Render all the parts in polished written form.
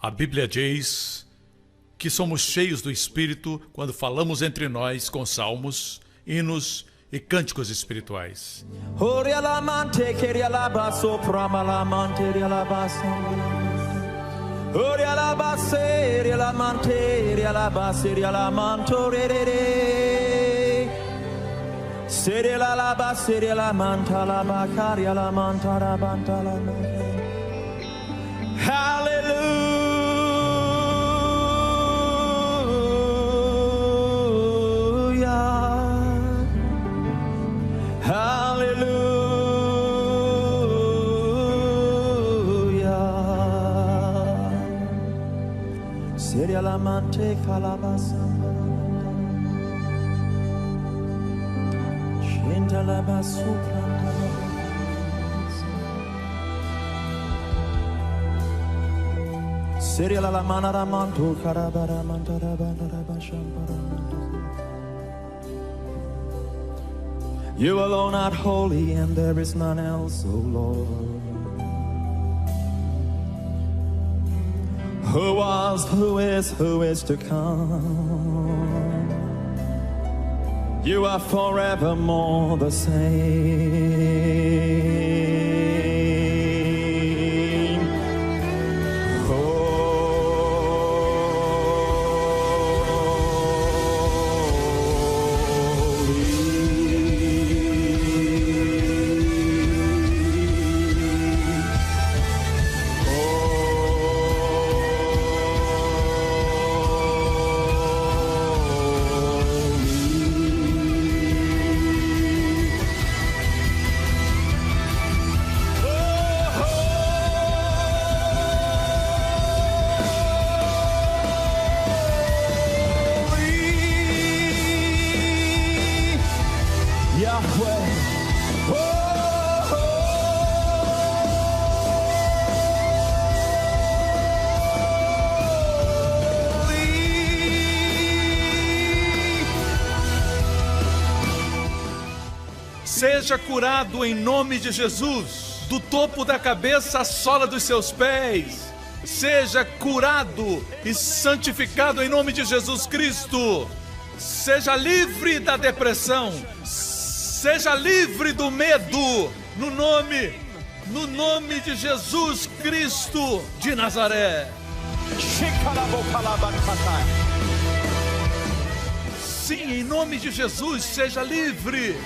A Bíblia diz que somos cheios do Espírito quando falamos entre nós com salmos, hinos e cânticos espirituais. Mante calabasamba Shinta la basupranda Seria la manara manto carabara mantara bandara bashampara. You alone are holy and there is none else, O Lord. Who was, who is to come. You are forevermore the same. Seja curado em nome de Jesus, do topo da cabeça à sola dos seus pés. Seja curado e santificado em nome de Jesus Cristo. Seja livre da depressão. Seja livre do medo. No nome de Jesus Cristo de Nazaré. Sim, em nome de Jesus, seja livre.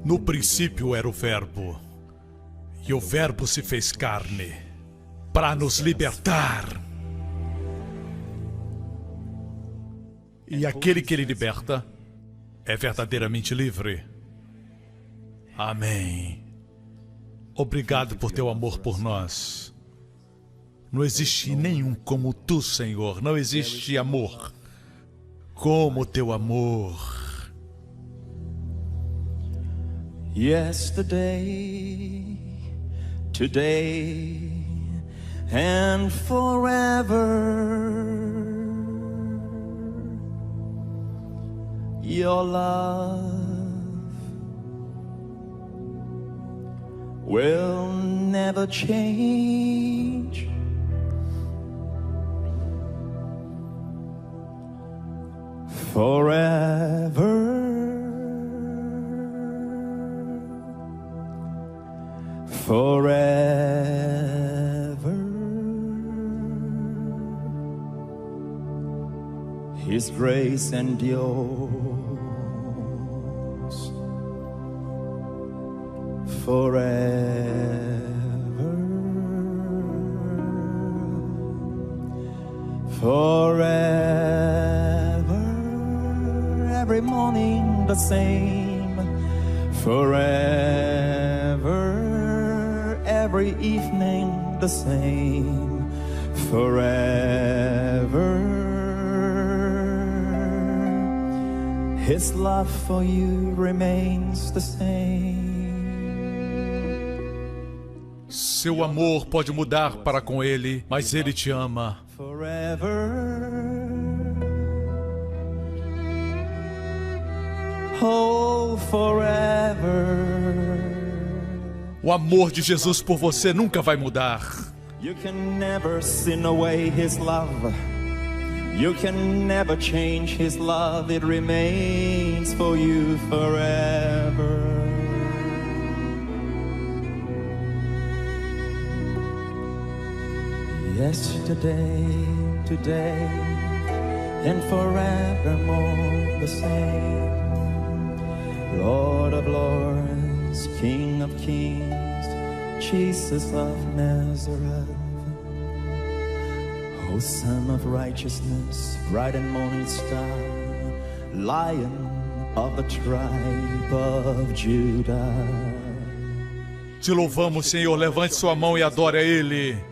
No princípio era o Verbo, e o Verbo se fez carne para nos libertar. E aquele que ele liberta é verdadeiramente livre. Amém. Obrigado por teu amor por nós. Não existe nenhum como tu, Senhor. Não existe amor como teu amor. Yesterday, today, and forever, your love will never change. Forever. Forever, His grace endures. Forever, forever, every morning the same. Forever. Every evening the same, forever. His love for you remains the same. seu amor pode mudar para com Ele, mas Ele te ama. Forever. Oh, forever. O amor de Jesus por você nunca vai mudar. You can never sin away His love. You can never change His love. It remains for you forever. Yesterday, today, and forevermore the same. Lord of lords, King of kings, Jesus of Nazareth. O Son of righteousness, bright and morning star, Lion of the tribe of Judah. Te louvamos, Senhor. Levante sua mão e adore a Ele.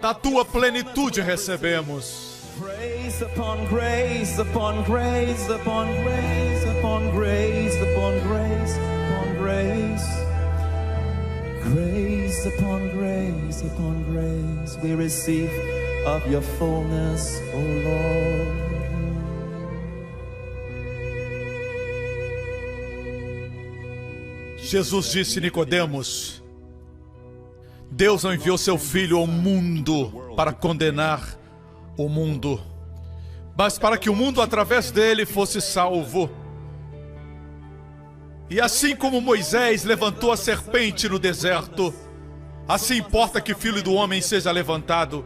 Da tua plenitude recebemos. Grace upon grace upon grace upon grace upon grace upon grace upon grace. Grace upon grace upon grace we receive of your fullness, O Lord. Jesus disse a Nicodemos: Deus não enviou seu Filho ao mundo para condenar o mundo, mas para que o mundo através dele fosse salvo. E assim como Moisés levantou a serpente no deserto, assim importa que o Filho do Homem seja levantado.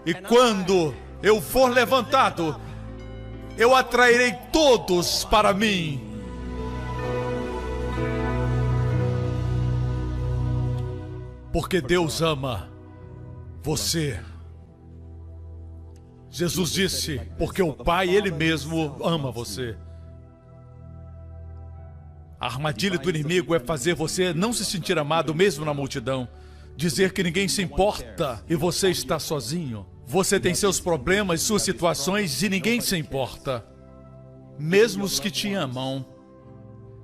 E quando eu for levantado, eu atrairei todos para mim. Porque Deus ama você. Jesus disse, porque o Pai, Ele mesmo, ama você. A armadilha do inimigo é fazer você não se sentir amado mesmo na multidão. Dizer que ninguém se importa e você está sozinho. Você tem seus problemas, suas situações e ninguém se importa. Mesmo os que te amam,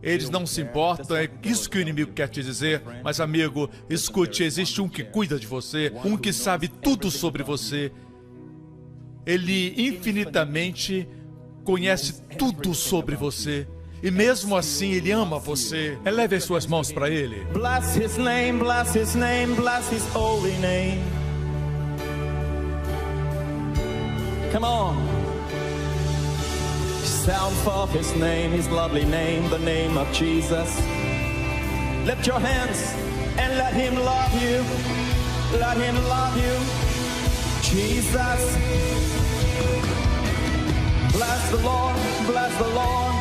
eles não se importam, é isso que o inimigo quer te dizer. Mas amigo, escute, existe um que cuida de você, um que sabe tudo sobre você. Ele infinitamente conhece tudo sobre você. E mesmo assim, Ele ama você. Eleve as suas mãos para Ele. Bless His name, bless His name, bless His holy name. Come on. Sound forth His name, His lovely name, the name of Jesus. Lift your hands and let Him love you. Let Him love you. Jesus. Bless the Lord, bless the Lord,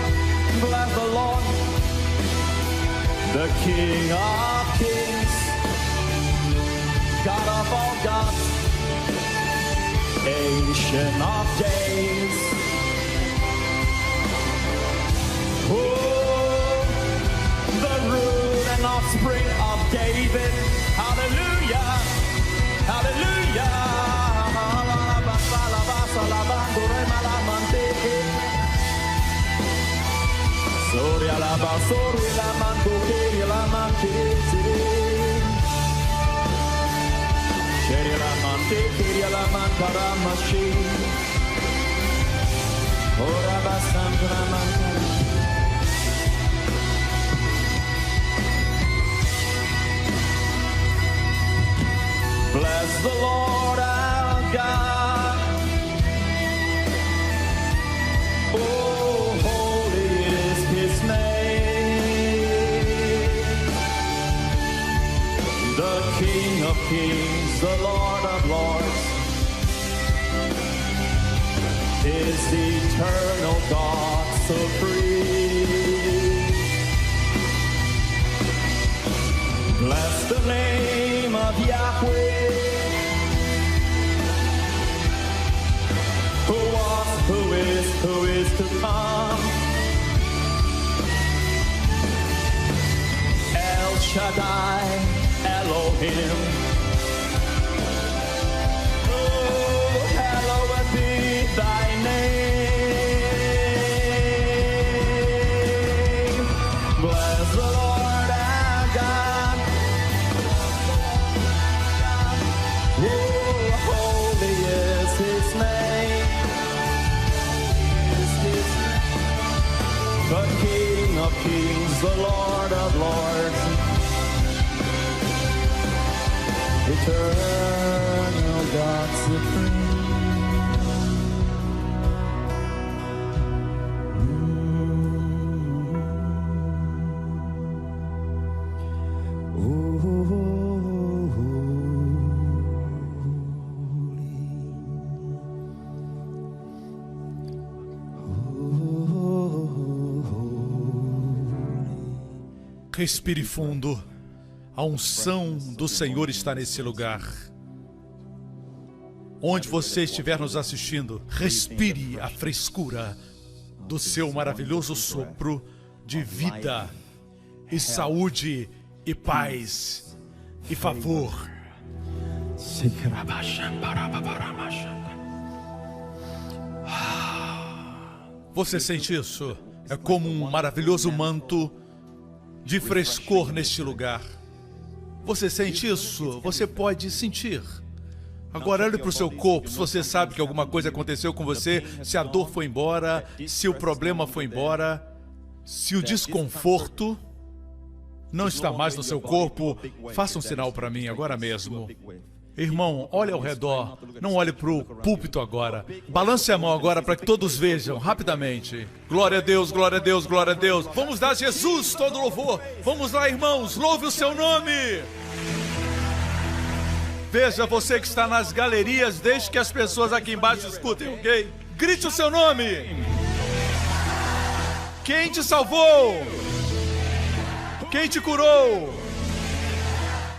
bless the Lord. The King of kings, God of all gods, Ancient of days. Oh, the root and offspring of David. Hallelujah, hallelujah. Soria la basori la manto la manchese. Sheria la mante la mantara mashi. Ora basandra mantara. Bless the Lord our God. Oh, holy is His name. The King of kings, the Lord of lords, is eternal God supreme. Bless the name of Yahweh, who was, who is to come. El Shaddai, Elohim. Oh, hallowed be Thy name. Bless the Lord our God. the Lord of Lords, eternal God supreme. Respire fundo. A unção do Senhor está nesse lugar. Onde você estiver nos assistindo, respire a frescura do seu maravilhoso sopro de vida e saúde e paz e favor. Você sente isso? É como um maravilhoso manto de frescor neste lugar. Você sente isso? Você pode sentir. Agora olhe para o seu corpo, se você sabe que alguma coisa aconteceu com você, se a dor foi embora, se o problema foi embora, se o desconforto não está mais no seu corpo, faça um sinal para mim agora mesmo. Irmão, olhe ao redor, não olhe para o púlpito agora. Balance a mão agora para que todos vejam, rapidamente. Glória a Deus, glória a Deus, glória a Deus. Vamos dar a Jesus todo louvor. Vamos lá, irmãos, louve o seu nome. Veja, você que está nas galerias, deixe que as pessoas aqui embaixo escutem, ok? Grite o seu nome. Quem te salvou? Quem te curou?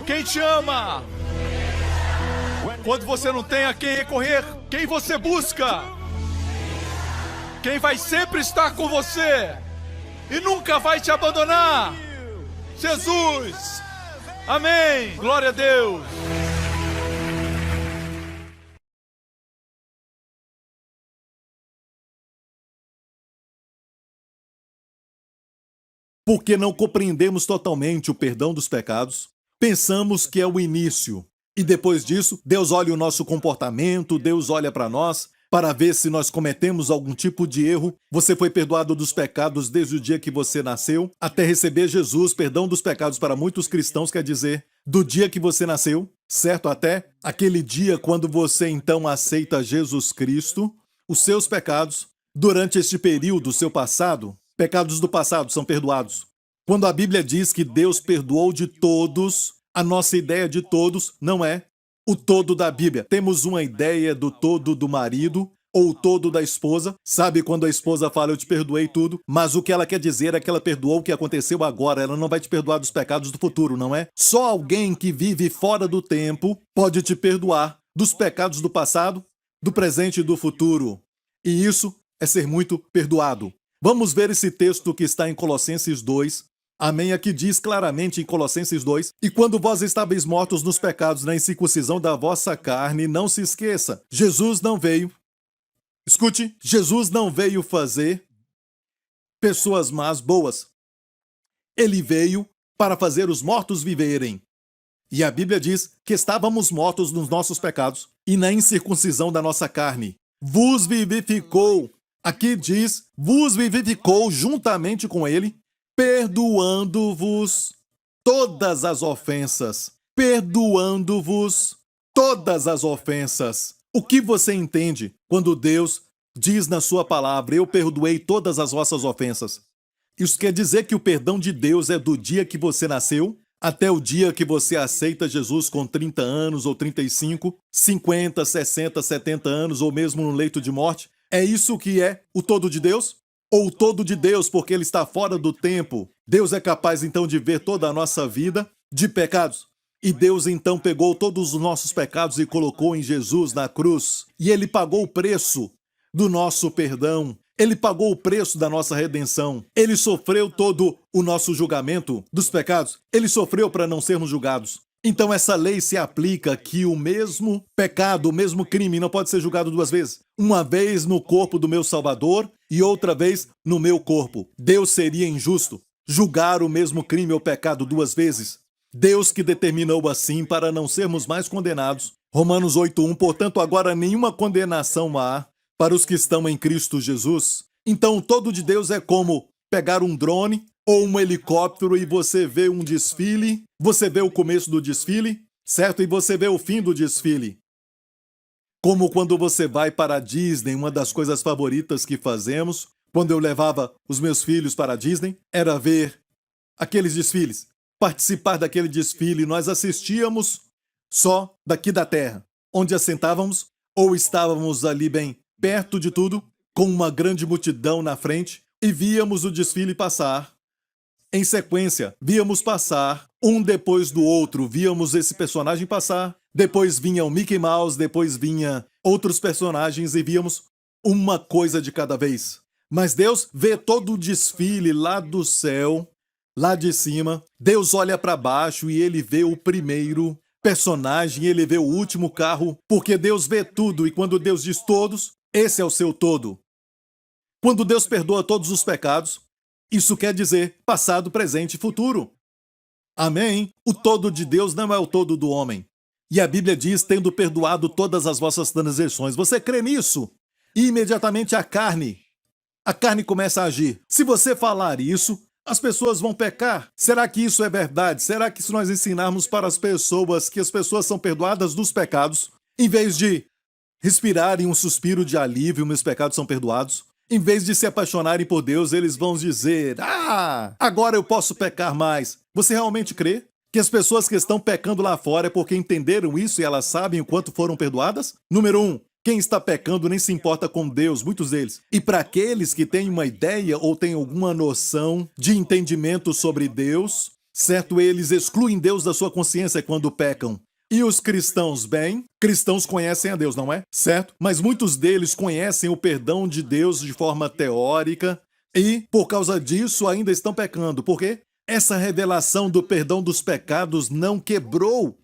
Quem te ama? Quando você não tem a quem recorrer, quem você busca? Quem vai sempre estar com você e nunca vai te abandonar? Jesus! Amém! Glória a Deus! Porque não compreendemos totalmente o perdão dos pecados, pensamos que é o início. E depois disso, Deus olha o nosso comportamento, Deus olha para nós, para ver se nós cometemos algum tipo de erro. Você foi perdoado dos pecados desde o dia que você nasceu, até receber Jesus. Perdão dos pecados para muitos cristãos quer dizer do dia que você nasceu, certo? Até aquele dia quando você então aceita Jesus Cristo, os seus pecados, durante este período, seu passado, pecados do passado são perdoados. Quando a Bíblia diz que Deus perdoou de todos, a nossa ideia de todos não é o todo da Bíblia. Temos uma ideia do todo do marido ou o todo da esposa. Sabe quando a esposa fala, eu te perdoei tudo, mas o que ela quer dizer é que ela perdoou o que aconteceu agora. Ela não vai te perdoar dos pecados do futuro, não é? Só alguém que vive fora do tempo pode te perdoar dos pecados do passado, do presente e do futuro. E isso é ser muito perdoado. Vamos ver esse texto que está em Colossenses 2. Amém, aqui diz claramente em Colossenses 2, e quando vós estáveis mortos nos pecados na incircuncisão da vossa carne, não se esqueça, Jesus não veio, escute, Jesus não veio fazer pessoas más boas. Ele veio para fazer os mortos viverem. E a Bíblia diz que estávamos mortos nos nossos pecados e na incircuncisão da nossa carne. Vos vivificou, aqui diz, vos vivificou juntamente com ele, perdoando-vos todas as ofensas. Perdoando-vos todas as ofensas. O que você entende quando Deus diz na sua palavra, eu perdoei todas as vossas ofensas? Isso quer dizer que o perdão de Deus é do dia que você nasceu até o dia que você aceita Jesus com 30 anos ou 35, 50, 60, 70 anos ou mesmo no leito de morte? É isso que é o todo de Deus? Ou o todo de Deus porque ele está fora do tempo? Deus é capaz então de ver toda a nossa vida de pecados. E Deus então pegou todos os nossos pecados e colocou em Jesus na cruz. E ele pagou o preço do nosso perdão. Ele pagou o preço da nossa redenção. Ele sofreu todo o nosso julgamento dos pecados. Ele sofreu para não sermos julgados. Então essa lei se aplica que o mesmo pecado, o mesmo crime não pode ser julgado duas vezes. Uma vez no corpo do meu Salvador e outra vez no meu corpo. Deus seria injusto julgar o mesmo crime ou pecado duas vezes. Deus que determinou assim para não sermos mais condenados. Romanos 8:1, portanto agora nenhuma condenação há para os que estão em Cristo Jesus. Então o todo de Deus é como pegar um drone ou um helicóptero e você vê um desfile, você vê o começo do desfile, certo? E você vê o fim do desfile. Como quando você vai para a Disney, uma das coisas favoritas que fazemos, quando eu levava os meus filhos para a Disney, era ver aqueles desfiles, participar daquele desfile. Nós assistíamos só daqui da terra, onde assentávamos ou estávamos ali bem perto de tudo, com uma grande multidão na frente, e víamos o desfile passar. Em sequência, víamos passar um depois do outro, víamos esse personagem passar, depois vinha o Mickey Mouse, depois vinha outros personagens e víamos uma coisa de cada vez. Mas Deus vê todo o desfile lá do céu, lá de cima. Deus olha para baixo e ele vê o primeiro personagem, ele vê o último carro, porque Deus vê tudo e quando Deus diz todos, esse é o seu todo. Quando Deus perdoa todos os pecados, isso quer dizer passado, presente e futuro. Amém? O todo de Deus não é o todo do homem. E a Bíblia diz, tendo perdoado todas as vossas transgressões. Você crê nisso? E imediatamente a carne começa a agir. Se você falar isso, as pessoas vão pecar. Será que isso é verdade? Será que se nós ensinarmos para as pessoas que as pessoas são perdoadas dos pecados, em vez de respirarem um suspiro de alívio, meus pecados são perdoados, em vez de se apaixonarem por Deus, eles vão dizer, agora eu posso pecar mais. Você realmente crê que as pessoas que estão pecando lá fora é porque entenderam isso e elas sabem o quanto foram perdoadas? Número 1. Quem está pecando nem se importa com Deus, muitos deles. E para aqueles que têm uma ideia ou têm alguma noção de entendimento sobre Deus, certo? Eles excluem Deus da sua consciência quando pecam. E os cristãos, bem, cristãos conhecem a Deus, não é? Certo? Mas muitos deles conhecem o perdão de Deus de forma teórica e, por causa disso, ainda estão pecando. Por quê? Essa revelação do perdão dos pecados não quebrou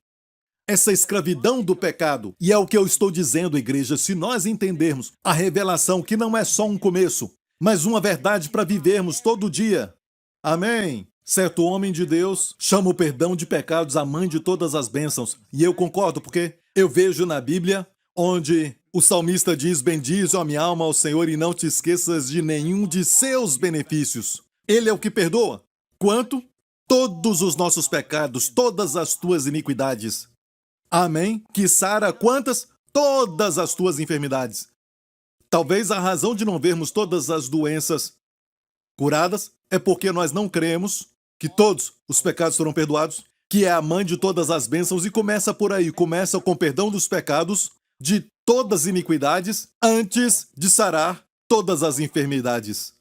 essa escravidão do pecado. E é o que eu estou dizendo, igreja, se nós entendermos a revelação que não é só um começo, mas uma verdade para vivermos todo dia. Amém? Certo homem de Deus chama o perdão de pecados a mãe de todas as bênçãos. E eu concordo, porque eu vejo na Bíblia onde o salmista diz, bendize, ó minha alma, ao Senhor, e não te esqueças de nenhum de seus benefícios. Ele é o que perdoa. Quanto? Todos os nossos pecados, todas as tuas iniquidades. Amém? Que sara quantas? Todas as tuas enfermidades. Talvez a razão de não vermos todas as doenças curadas é porque nós não cremos que todos os pecados foram perdoados, que é a mãe de todas as bênçãos e começa por aí, começa com o perdão dos pecados, de todas as iniquidades, antes de sarar todas as enfermidades.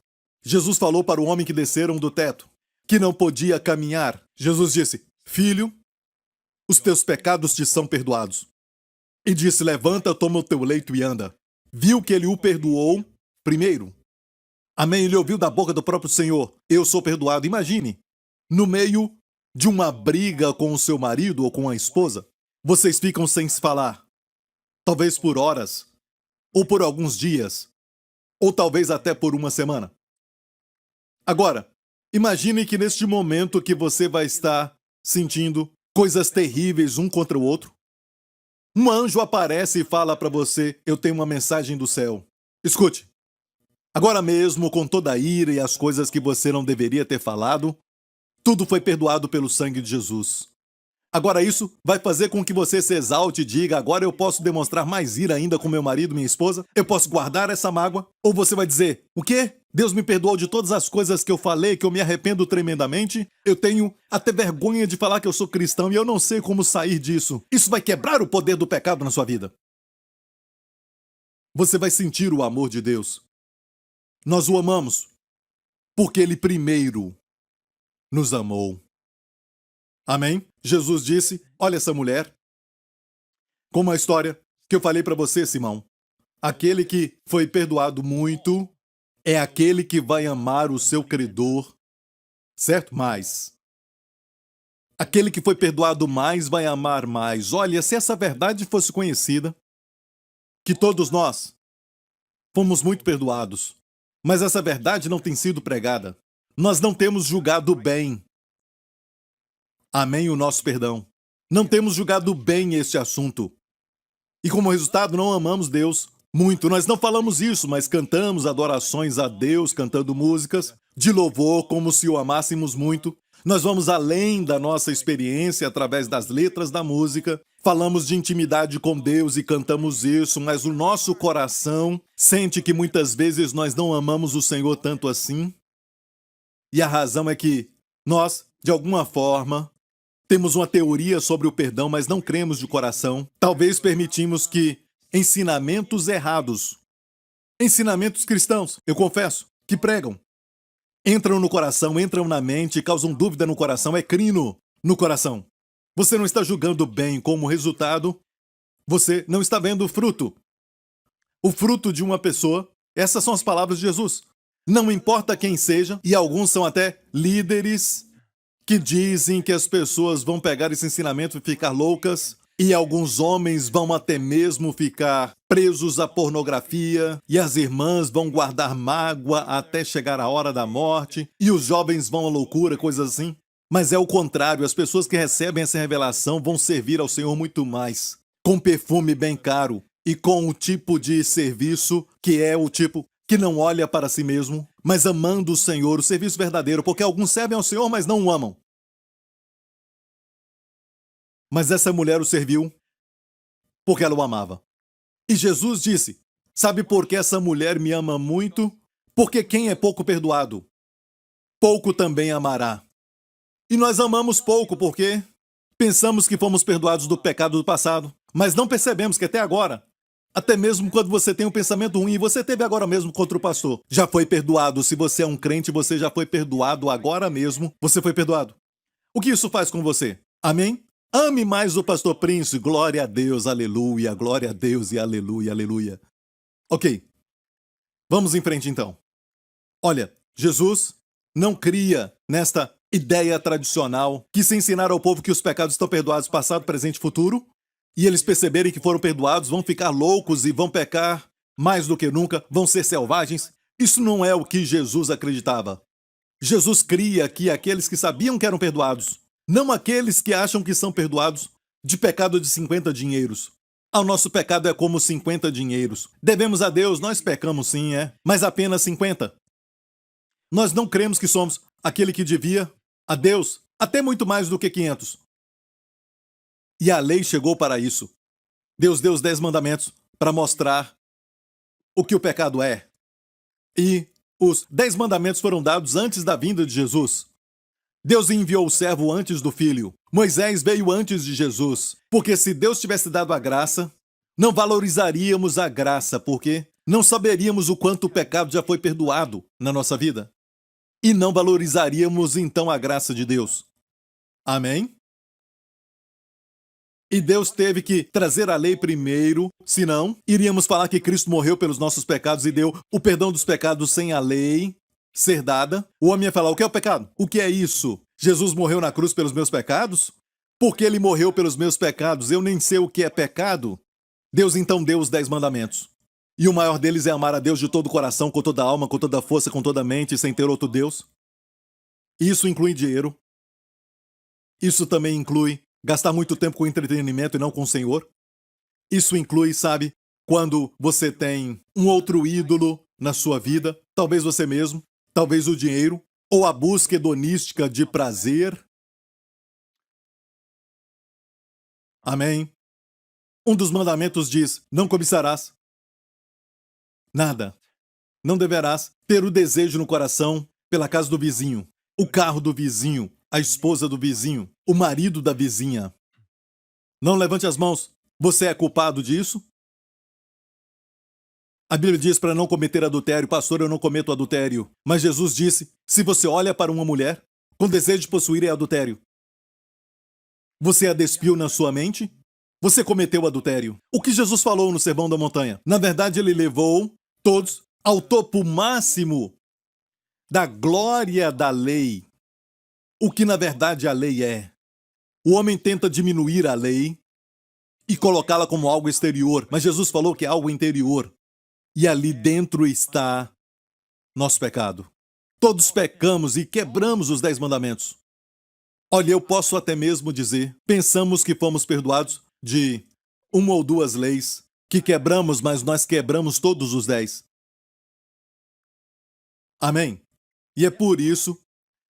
Jesus falou para o homem que desceram do teto, que não podia caminhar. Jesus disse, filho, os teus pecados te são perdoados. E disse, levanta, toma o teu leito e anda. Viu que ele o perdoou primeiro. Amém? Ele ouviu da boca do próprio Senhor, eu sou perdoado. Imagine, no meio de uma briga com o seu marido ou com a esposa, vocês ficam sem se falar. Talvez por horas, ou por alguns dias, ou talvez até por uma semana. Agora, imagine que neste momento que você vai estar sentindo coisas terríveis um contra o outro, um anjo aparece e fala para você, eu tenho uma mensagem do céu. Escute, agora mesmo, com toda a ira e as coisas que você não deveria ter falado, tudo foi perdoado pelo sangue de Jesus. Agora isso vai fazer com que você se exalte e diga, agora eu posso demonstrar mais ira ainda com meu marido, minha esposa? Eu posso guardar essa mágoa? Ou você vai dizer, o quê? Deus me perdoou de todas as coisas que eu falei, que eu me arrependo tremendamente? Eu tenho até vergonha de falar que eu sou cristão e eu não sei como sair disso. Isso vai quebrar o poder do pecado na sua vida. Você vai sentir o amor de Deus. Nós o amamos porque Ele primeiro nos amou. Amém? Jesus disse, olha essa mulher, como a história que eu falei para você, Simão. Aquele que foi perdoado muito é aquele que vai amar o seu credor, certo? Mais. Aquele que foi perdoado mais vai amar mais. Olha, se essa verdade fosse conhecida, que todos nós fomos muito perdoados, mas essa verdade não tem sido pregada. Nós não temos julgado bem. Amém, o nosso perdão. Não temos julgado bem este assunto. E como resultado, não amamos Deus muito. Nós não falamos isso, mas cantamos adorações a Deus, cantando músicas. de louvor, como se o amássemos muito. Nós vamos além da nossa experiência através das letras da música. Falamos de intimidade com Deus e cantamos isso, mas o nosso coração sente que muitas vezes nós não amamos o Senhor tanto assim. E a razão é que nós, de alguma forma, temos uma teoria sobre o perdão, mas não cremos de coração. Talvez permitimos que ensinamentos errados, ensinamentos cristãos, eu confesso, que pregam, entram no coração, entram na mente, causam dúvida no coração, é crino no coração. Você não está julgando bem, como resultado, você não está vendo o fruto. O fruto de uma pessoa, essas são as palavras de Jesus. Não importa quem seja, e alguns são até líderes que dizem que as pessoas vão pegar esse ensinamento e ficar loucas, e alguns homens vão até mesmo ficar presos à pornografia, e as irmãs vão guardar mágoa até chegar a hora da morte, e os jovens vão à loucura, coisas assim. Mas é o contrário, as pessoas que recebem essa revelação vão servir ao Senhor muito mais, com perfume bem caro, e com o tipo de serviço que é o tipo que não olha para si mesmo, mas amando o Senhor, o serviço verdadeiro, porque alguns servem ao Senhor, mas não o amam. Mas essa mulher o serviu porque ela o amava. E Jesus disse, sabe por que essa mulher me ama muito? Porque quem é pouco perdoado, pouco também amará. E nós amamos pouco porque pensamos que fomos perdoados do pecado do passado, mas não percebemos que até agora, até mesmo quando você tem um pensamento ruim, você teve agora mesmo contra o pastor, já foi perdoado. Se você é um crente, você já foi perdoado agora mesmo, você foi perdoado. O que isso faz com você? Amém? Ame mais o pastor Prince, glória a Deus, aleluia, glória a Deus e aleluia, aleluia. Ok, vamos em frente então. Olha, Jesus não cria nesta ideia tradicional que se ensinar ao povo que os pecados estão perdoados passado, presente e futuro, e eles perceberem que foram perdoados, vão ficar loucos e vão pecar mais do que nunca, vão ser selvagens. Isso não é o que Jesus acreditava. Jesus cria que aqueles que sabiam que eram perdoados, não aqueles que acham que são perdoados de pecado de 50 dinheiros. O nosso pecado é como 50 dinheiros. Devemos a Deus, nós pecamos sim, mas apenas 50. Nós não cremos que somos aquele que devia a Deus até muito mais do que 500. E a lei chegou para isso. Deus deu os 10 mandamentos para mostrar o que o pecado é. E os 10 mandamentos foram dados antes da vinda de Jesus. Deus enviou o servo antes do filho. Moisés veio antes de Jesus. Porque se Deus tivesse dado a graça, não valorizaríamos a graça, porque não saberíamos o quanto o pecado já foi perdoado na nossa vida. E não valorizaríamos então a graça de Deus. Amém? E Deus teve que trazer a lei primeiro, senão iríamos falar que Cristo morreu pelos nossos pecados e deu o perdão dos pecados sem a lei ser dada. O homem ia falar, o que é o pecado? O que é isso? Jesus morreu na cruz pelos meus pecados? Porque ele morreu pelos meus pecados, eu nem sei o que é pecado. Deus então deu os 10 mandamentos. E o maior deles é amar a Deus de todo o coração, com toda a alma, com toda a força, com toda a mente, sem ter outro Deus. Isso inclui dinheiro. Isso também inclui gastar muito tempo com entretenimento e não com o Senhor. Isso inclui, sabe, quando você tem um outro ídolo na sua vida, talvez você mesmo, talvez o dinheiro, ou a busca hedonística de prazer. Amém? Um dos mandamentos diz, não cobiçarás nada. Não deverás ter o desejo no coração pela casa do vizinho, o carro do vizinho, a esposa do vizinho, o marido da vizinha. Não levante as mãos. Você é culpado disso? A Bíblia diz para não cometer adultério. Pastor, eu não cometo adultério. Mas Jesus disse, se você olha para uma mulher com desejo de possuir é adultério. Você a despiu na sua mente? Você cometeu adultério. O que Jesus falou no Sermão da Montanha? Na verdade, ele levou todos ao topo máximo da glória da lei. O que na verdade a lei é. O homem tenta diminuir a lei e colocá-la como algo exterior, mas Jesus falou que é algo interior. E ali dentro está nosso pecado. Todos pecamos e quebramos os 10 mandamentos. Olha, eu posso até mesmo dizer, pensamos que fomos perdoados de uma ou duas leis que quebramos, mas nós quebramos todos os 10. Amém? E é por isso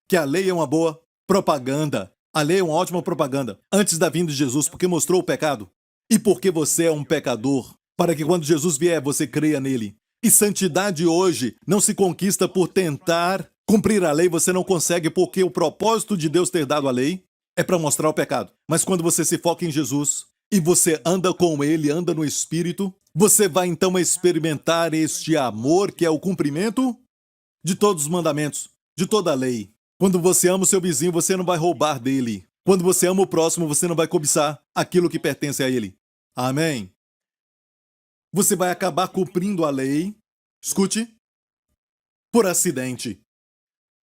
que a lei é uma boa propaganda. A lei é uma ótima propaganda antes da vinda de Jesus, porque mostrou o pecado. E porque você é um pecador, para que quando Jesus vier, você creia nele. E santidade hoje não se conquista por tentar cumprir a lei, você não consegue, porque o propósito de Deus ter dado a lei é para mostrar o pecado. Mas quando você se foca em Jesus e você anda com ele, anda no Espírito, você vai então experimentar este amor que é o cumprimento de todos os mandamentos, de toda a lei. Quando você ama o seu vizinho, você não vai roubar dele. Quando você ama o próximo, você não vai cobiçar aquilo que pertence a ele. Amém? Você vai acabar cumprindo a lei, escute, por acidente.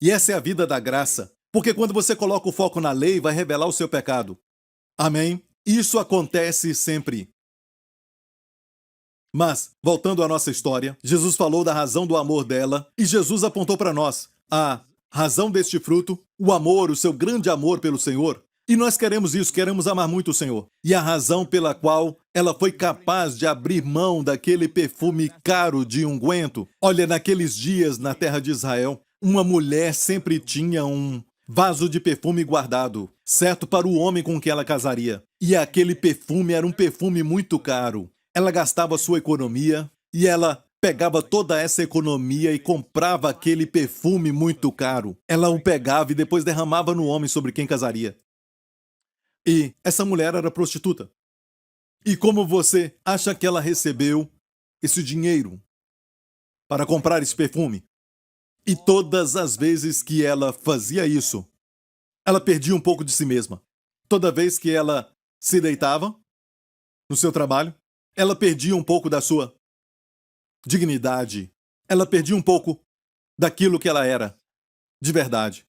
E essa é a vida da graça, porque quando você coloca o foco na lei, vai revelar o seu pecado. Amém? Isso acontece sempre. Mas, voltando à nossa história, Jesus falou da razão do amor dela, e Jesus apontou para nós a razão deste fruto, o amor, o seu grande amor pelo Senhor. E nós queremos isso, queremos amar muito o Senhor. E a razão pela qual ela foi capaz de abrir mão daquele perfume caro de unguento. Olha, naqueles dias na terra de Israel, uma mulher sempre tinha um vaso de perfume guardado, certo, para o homem com quem ela casaria. E aquele perfume era um perfume muito caro. Ela gastava sua economia e ela pegava toda essa economia e comprava aquele perfume muito caro. Ela o pegava e depois derramava no homem sobre quem casaria. E essa mulher era prostituta. E como você acha que ela recebeu esse dinheiro para comprar esse perfume? E todas as vezes que ela fazia isso, ela perdia um pouco de si mesma. Toda vez que ela se deitava no seu trabalho, ela perdia um pouco da sua dignidade. Ela perdia um pouco daquilo que ela era, de verdade.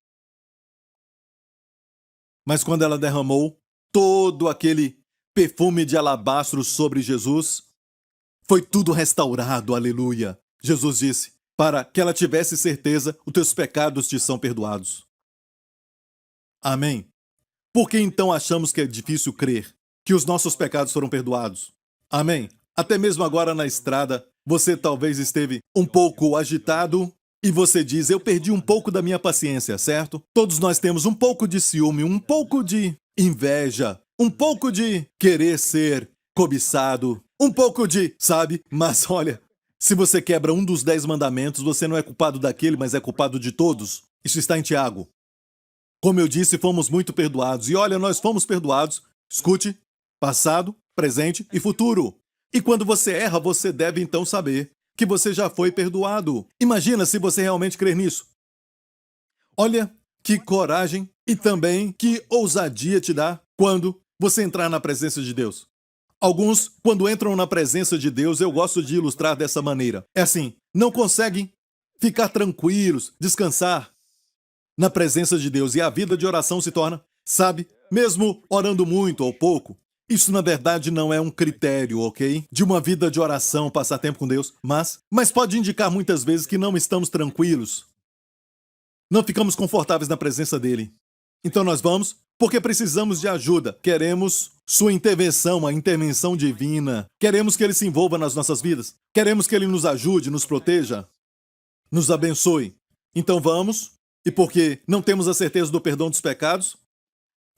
Mas quando ela derramou todo aquele perfume de alabastro sobre Jesus, foi tudo restaurado, aleluia. Jesus disse, para que ela tivesse certeza, os teus pecados te são perdoados. Amém? Por que então achamos que é difícil crer que os nossos pecados foram perdoados? Amém? Até mesmo agora na estrada, você talvez esteve um pouco agitado e você diz, eu perdi um pouco da minha paciência, certo? Todos nós temos um pouco de ciúme, um pouco de inveja, um pouco de querer ser cobiçado, um pouco de, sabe? Mas olha, se você quebra um dos 10 mandamentos, você não é culpado daquele, mas é culpado de todos. Isso está em Tiago. Como eu disse, fomos muito perdoados. E olha, nós fomos perdoados, escute, passado, presente e futuro. E quando você erra, você deve então saber que você já foi perdoado. Imagina se você realmente crer nisso. Olha que coragem e também que ousadia te dá quando você entrar na presença de Deus. Alguns, quando entram na presença de Deus, eu gosto de ilustrar dessa maneira. É assim, não conseguem ficar tranquilos, descansar na presença de Deus. E a vida de oração se torna, sabe, mesmo orando muito ou pouco, isso na verdade não é um critério, ok? De uma vida de oração, passar tempo com Deus, mas pode indicar muitas vezes que não estamos tranquilos. Não ficamos confortáveis na presença dele. Então nós vamos porque precisamos de ajuda. Queremos sua intervenção, a intervenção divina. Queremos que ele se envolva nas nossas vidas. Queremos que ele nos ajude, nos proteja, nos abençoe. Então vamos, e porque não temos a certeza do perdão dos pecados,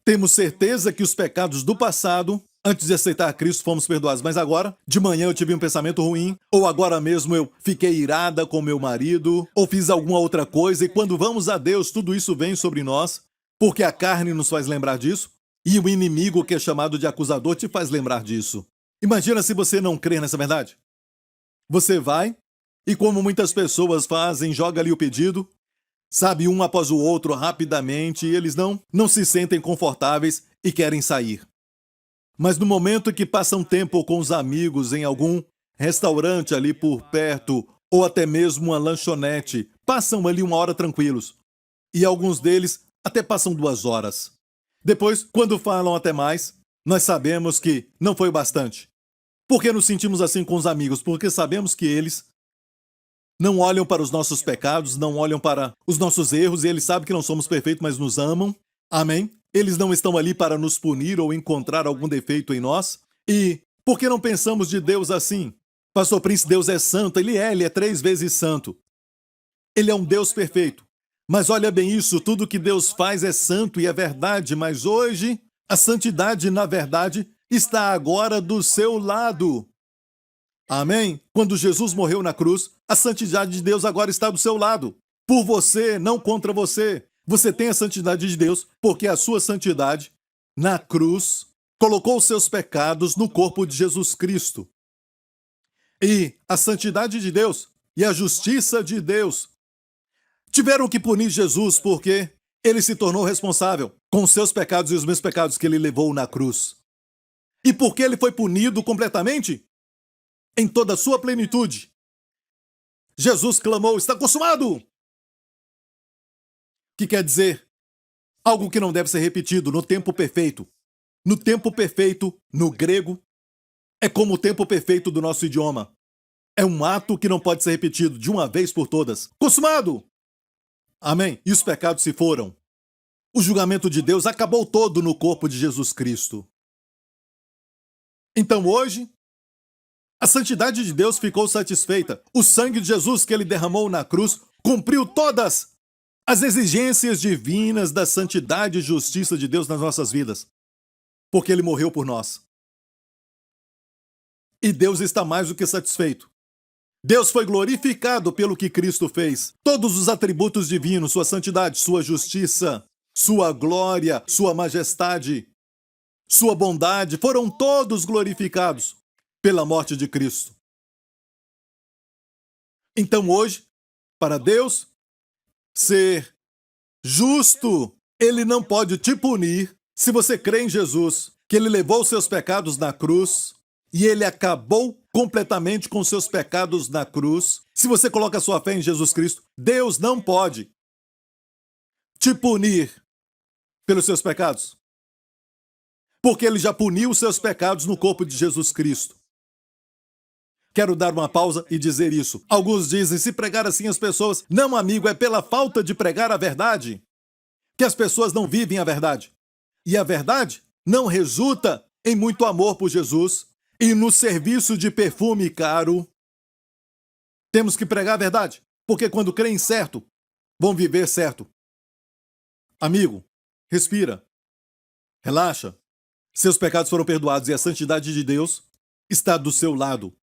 temos certeza que os pecados do passado, antes de aceitar Cristo, fomos perdoados. Mas agora, de manhã eu tive um pensamento ruim, ou agora mesmo eu fiquei irada com meu marido, ou fiz alguma outra coisa, e quando vamos a Deus, tudo isso vem sobre nós, porque a carne nos faz lembrar disso, e o inimigo, que é chamado de acusador, te faz lembrar disso. Imagina se você não crer nessa verdade. Você vai, e como muitas pessoas fazem, joga ali o pedido, sabe, um após o outro, rapidamente, e eles não se sentem confortáveis e querem sair. Mas no momento que passam tempo com os amigos em algum restaurante ali por perto, ou até mesmo uma lanchonete, passam ali 1 hora tranquilos. E alguns deles até passam 2 horas. Depois, quando falam até mais, nós sabemos que não foi o bastante. Por que nos sentimos assim com os amigos? Porque sabemos que eles não olham para os nossos pecados, não olham para os nossos erros, e eles sabem que não somos perfeitos, mas nos amam. Amém? Eles não estão ali para nos punir ou encontrar algum defeito em nós. E por que não pensamos de Deus assim? Pastor Prince, Deus é santo. Ele é 3 vezes santo. Ele é um Deus perfeito. Mas olha bem isso, tudo que Deus faz é santo e é verdade, mas hoje a santidade, na verdade, está agora do seu lado. Amém? Quando Jesus morreu na cruz, a santidade de Deus agora está do seu lado. Por você, não contra você. Você tem a santidade de Deus, porque a sua santidade, na cruz, colocou os seus pecados no corpo de Jesus Cristo. E a santidade de Deus e a justiça de Deus tiveram que punir Jesus porque ele se tornou responsável com os seus pecados e os meus pecados que ele levou na cruz. E porque ele foi punido completamente, em toda a sua plenitude, Jesus clamou: está consumado! Que quer dizer algo que não deve ser repetido no tempo perfeito. No tempo perfeito, no grego, é como o tempo perfeito do nosso idioma. É um ato que não pode ser repetido de uma vez por todas. Consumado! Amém? E os pecados se foram. O julgamento de Deus acabou todo no corpo de Jesus Cristo. Então hoje, a santidade de Deus ficou satisfeita. O sangue de Jesus que ele derramou na cruz cumpriu todas as exigências divinas da santidade e justiça de Deus nas nossas vidas. Porque ele morreu por nós. E Deus está mais do que satisfeito. Deus foi glorificado pelo que Cristo fez. Todos os atributos divinos, sua santidade, sua justiça, sua glória, sua majestade, sua bondade, foram todos glorificados pela morte de Cristo. Então hoje, para Deus ser justo, ele não pode te punir se você crê em Jesus, que ele levou os seus pecados na cruz e ele acabou completamente com seus pecados na cruz. Se você coloca sua fé em Jesus Cristo, Deus não pode te punir pelos seus pecados, porque ele já puniu os seus pecados no corpo de Jesus Cristo. Quero dar uma pausa e dizer isso. Alguns dizem, se pregar assim as pessoas... Não, amigo, é pela falta de pregar a verdade que as pessoas não vivem a verdade. E a verdade não resulta em muito amor por Jesus e no serviço de perfume caro. Temos que pregar a verdade, porque quando creem certo, vão viver certo. Amigo, respira. Relaxa. Seus pecados foram perdoados e a santidade de Deus está do seu lado.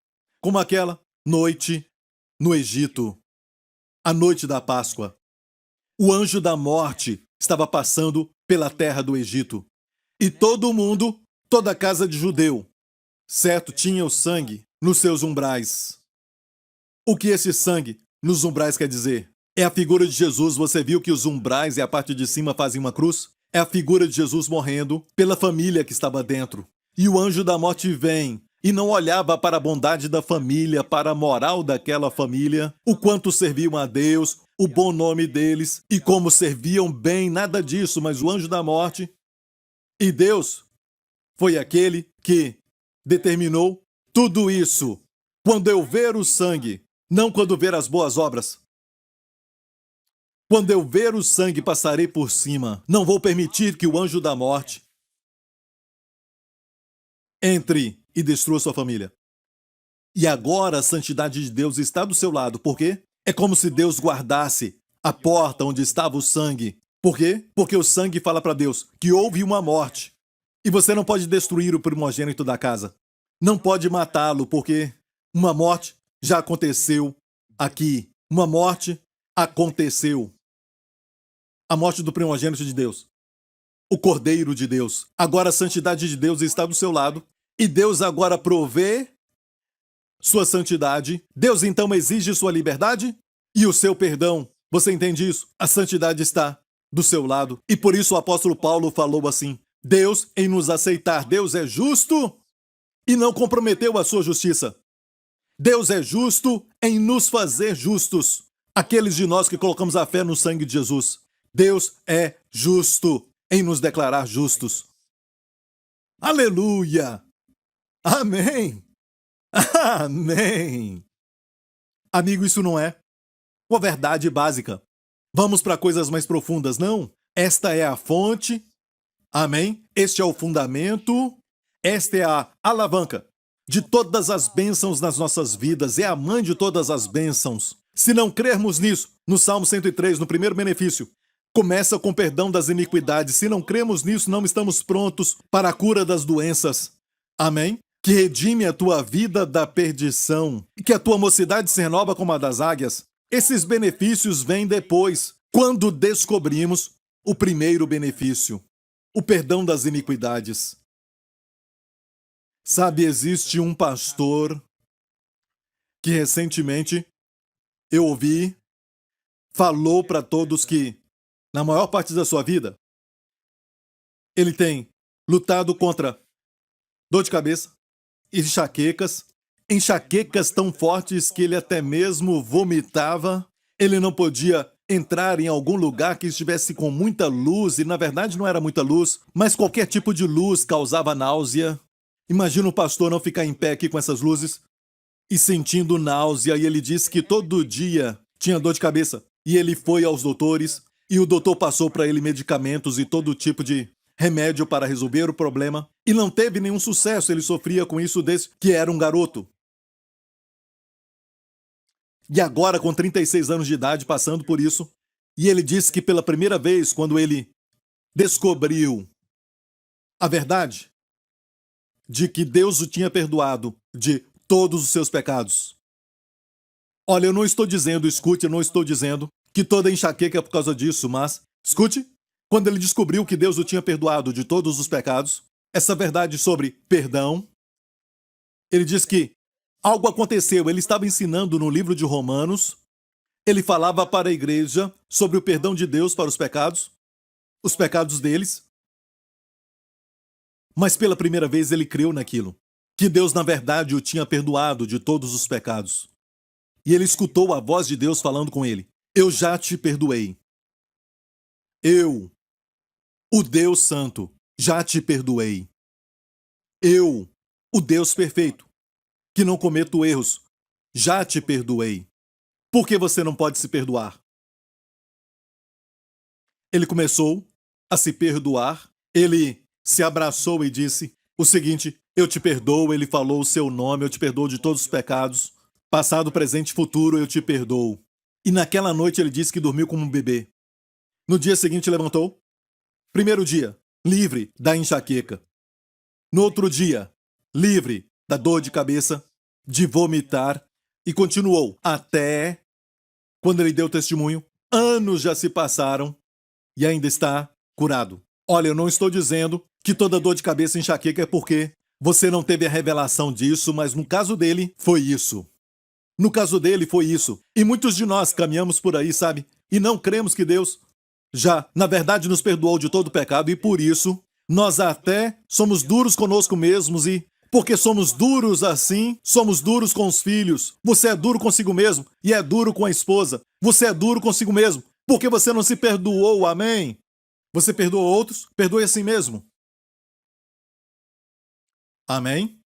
Como aquela noite no Egito, a noite da Páscoa. O anjo da morte estava passando pela terra do Egito. E todo mundo, toda a casa de judeu, certo, tinha o sangue nos seus umbrais. O que esse sangue nos umbrais quer dizer? É a figura de Jesus. Você viu que os umbrais e a parte de cima fazem uma cruz? É a figura de Jesus morrendo pela família que estava dentro. E o anjo da morte vem e não olhava para a bondade da família, para a moral daquela família, o quanto serviam a Deus, o bom nome deles e como serviam bem, nada disso, mas o anjo da morte. E Deus foi aquele que determinou tudo isso. Quando eu ver o sangue, não quando ver as boas obras. Quando eu ver o sangue, passarei por cima. Não vou permitir que o anjo da morte entre e destrua sua família. E agora a santidade de Deus está do seu lado. Por quê? É como se Deus guardasse a porta onde estava o sangue. Por quê? Porque o sangue fala para Deus que houve uma morte. E você não pode destruir o primogênito da casa. Não pode matá-lo, porque uma morte já aconteceu aqui. Uma morte aconteceu. A morte do primogênito de Deus. O Cordeiro de Deus. Agora a santidade de Deus está do seu lado. E Deus agora provê sua santidade. Deus então exige sua liberdade e o seu perdão. Você entende isso? A santidade está do seu lado. E por isso o apóstolo Paulo falou assim: Deus, em nos aceitar, Deus é justo e não comprometeu a sua justiça. Deus é justo em nos fazer justos. Aqueles de nós que colocamos a fé no sangue de Jesus. Deus é justo em nos declarar justos. Aleluia! Amém! Amém! Amigo, isso não é uma verdade básica. Vamos para coisas mais profundas, não? Esta é a fonte. Amém? Este é o fundamento. Esta é a alavanca de todas as bênçãos nas nossas vidas, é a mãe de todas as bênçãos. Se não crermos nisso, no Salmo 103, no primeiro benefício, começa com perdão das iniquidades. Se não cremos nisso, não estamos prontos para a cura das doenças. Amém? Que redime a tua vida da perdição e que a tua mocidade se renova como a das águias. Esses benefícios vêm depois, quando descobrimos o primeiro benefício, o perdão das iniquidades. Sabe, existe um pastor que recentemente eu ouvi, falou para todos que, na maior parte da sua vida, ele tem lutado contra dor de cabeça, enxaquecas tão fortes que ele até mesmo vomitava. Ele não podia entrar em algum lugar que estivesse com muita luz, e na verdade não era muita luz, mas qualquer tipo de luz causava náusea. Imagina o pastor não ficar em pé aqui com essas luzes e sentindo náusea, e ele disse que todo dia tinha dor de cabeça. E ele foi aos doutores, e o doutor passou para ele medicamentos e todo tipo de remédio para resolver o problema, e não teve nenhum sucesso. Ele sofria com isso desde que era um garoto. E agora, com 36 anos de idade, passando por isso, e ele disse que pela primeira vez, quando ele descobriu a verdade de que Deus o tinha perdoado de todos os seus pecados. Olha, eu não estou dizendo, escute, eu não estou dizendo que toda enxaqueca é por causa disso, mas, escute, quando ele descobriu que Deus o tinha perdoado de todos os pecados, essa verdade sobre perdão, ele diz que algo aconteceu. Ele estava ensinando no livro de Romanos, ele falava para a igreja sobre o perdão de Deus para os pecados deles, mas pela primeira vez ele creu naquilo, que Deus na verdade o tinha perdoado de todos os pecados. E ele escutou a voz de Deus falando com ele: eu já te perdoei. Eu, o Deus Santo, já te perdoei. Eu, o Deus perfeito, que não cometo erros, já te perdoei. Por que você não pode se perdoar? Ele começou a se perdoar, ele se abraçou e disse o seguinte: eu te perdoo. Ele falou o seu nome: eu te perdoo de todos os pecados, passado, presente e futuro, eu te perdoo. E naquela noite ele disse que dormiu como um bebê. No dia seguinte levantou. Primeiro dia, livre da enxaqueca. No outro dia, livre da dor de cabeça, de vomitar, e continuou até quando ele deu testemunho. Anos já se passaram e ainda está curado. Olha, eu não estou dizendo que toda dor de cabeça e enxaqueca é porque você não teve a revelação disso, mas no caso dele, foi isso. No caso dele, foi isso. E muitos de nós caminhamos por aí, sabe? E não cremos que Deus já, na verdade, nos perdoou de todo o pecado, e por isso nós até somos duros conosco mesmos, e porque somos duros assim, somos duros com os filhos. Você é duro consigo mesmo e é duro com a esposa. Você é duro consigo mesmo porque você não se perdoou, amém? Você perdoou outros? Perdoe a si mesmo. Amém?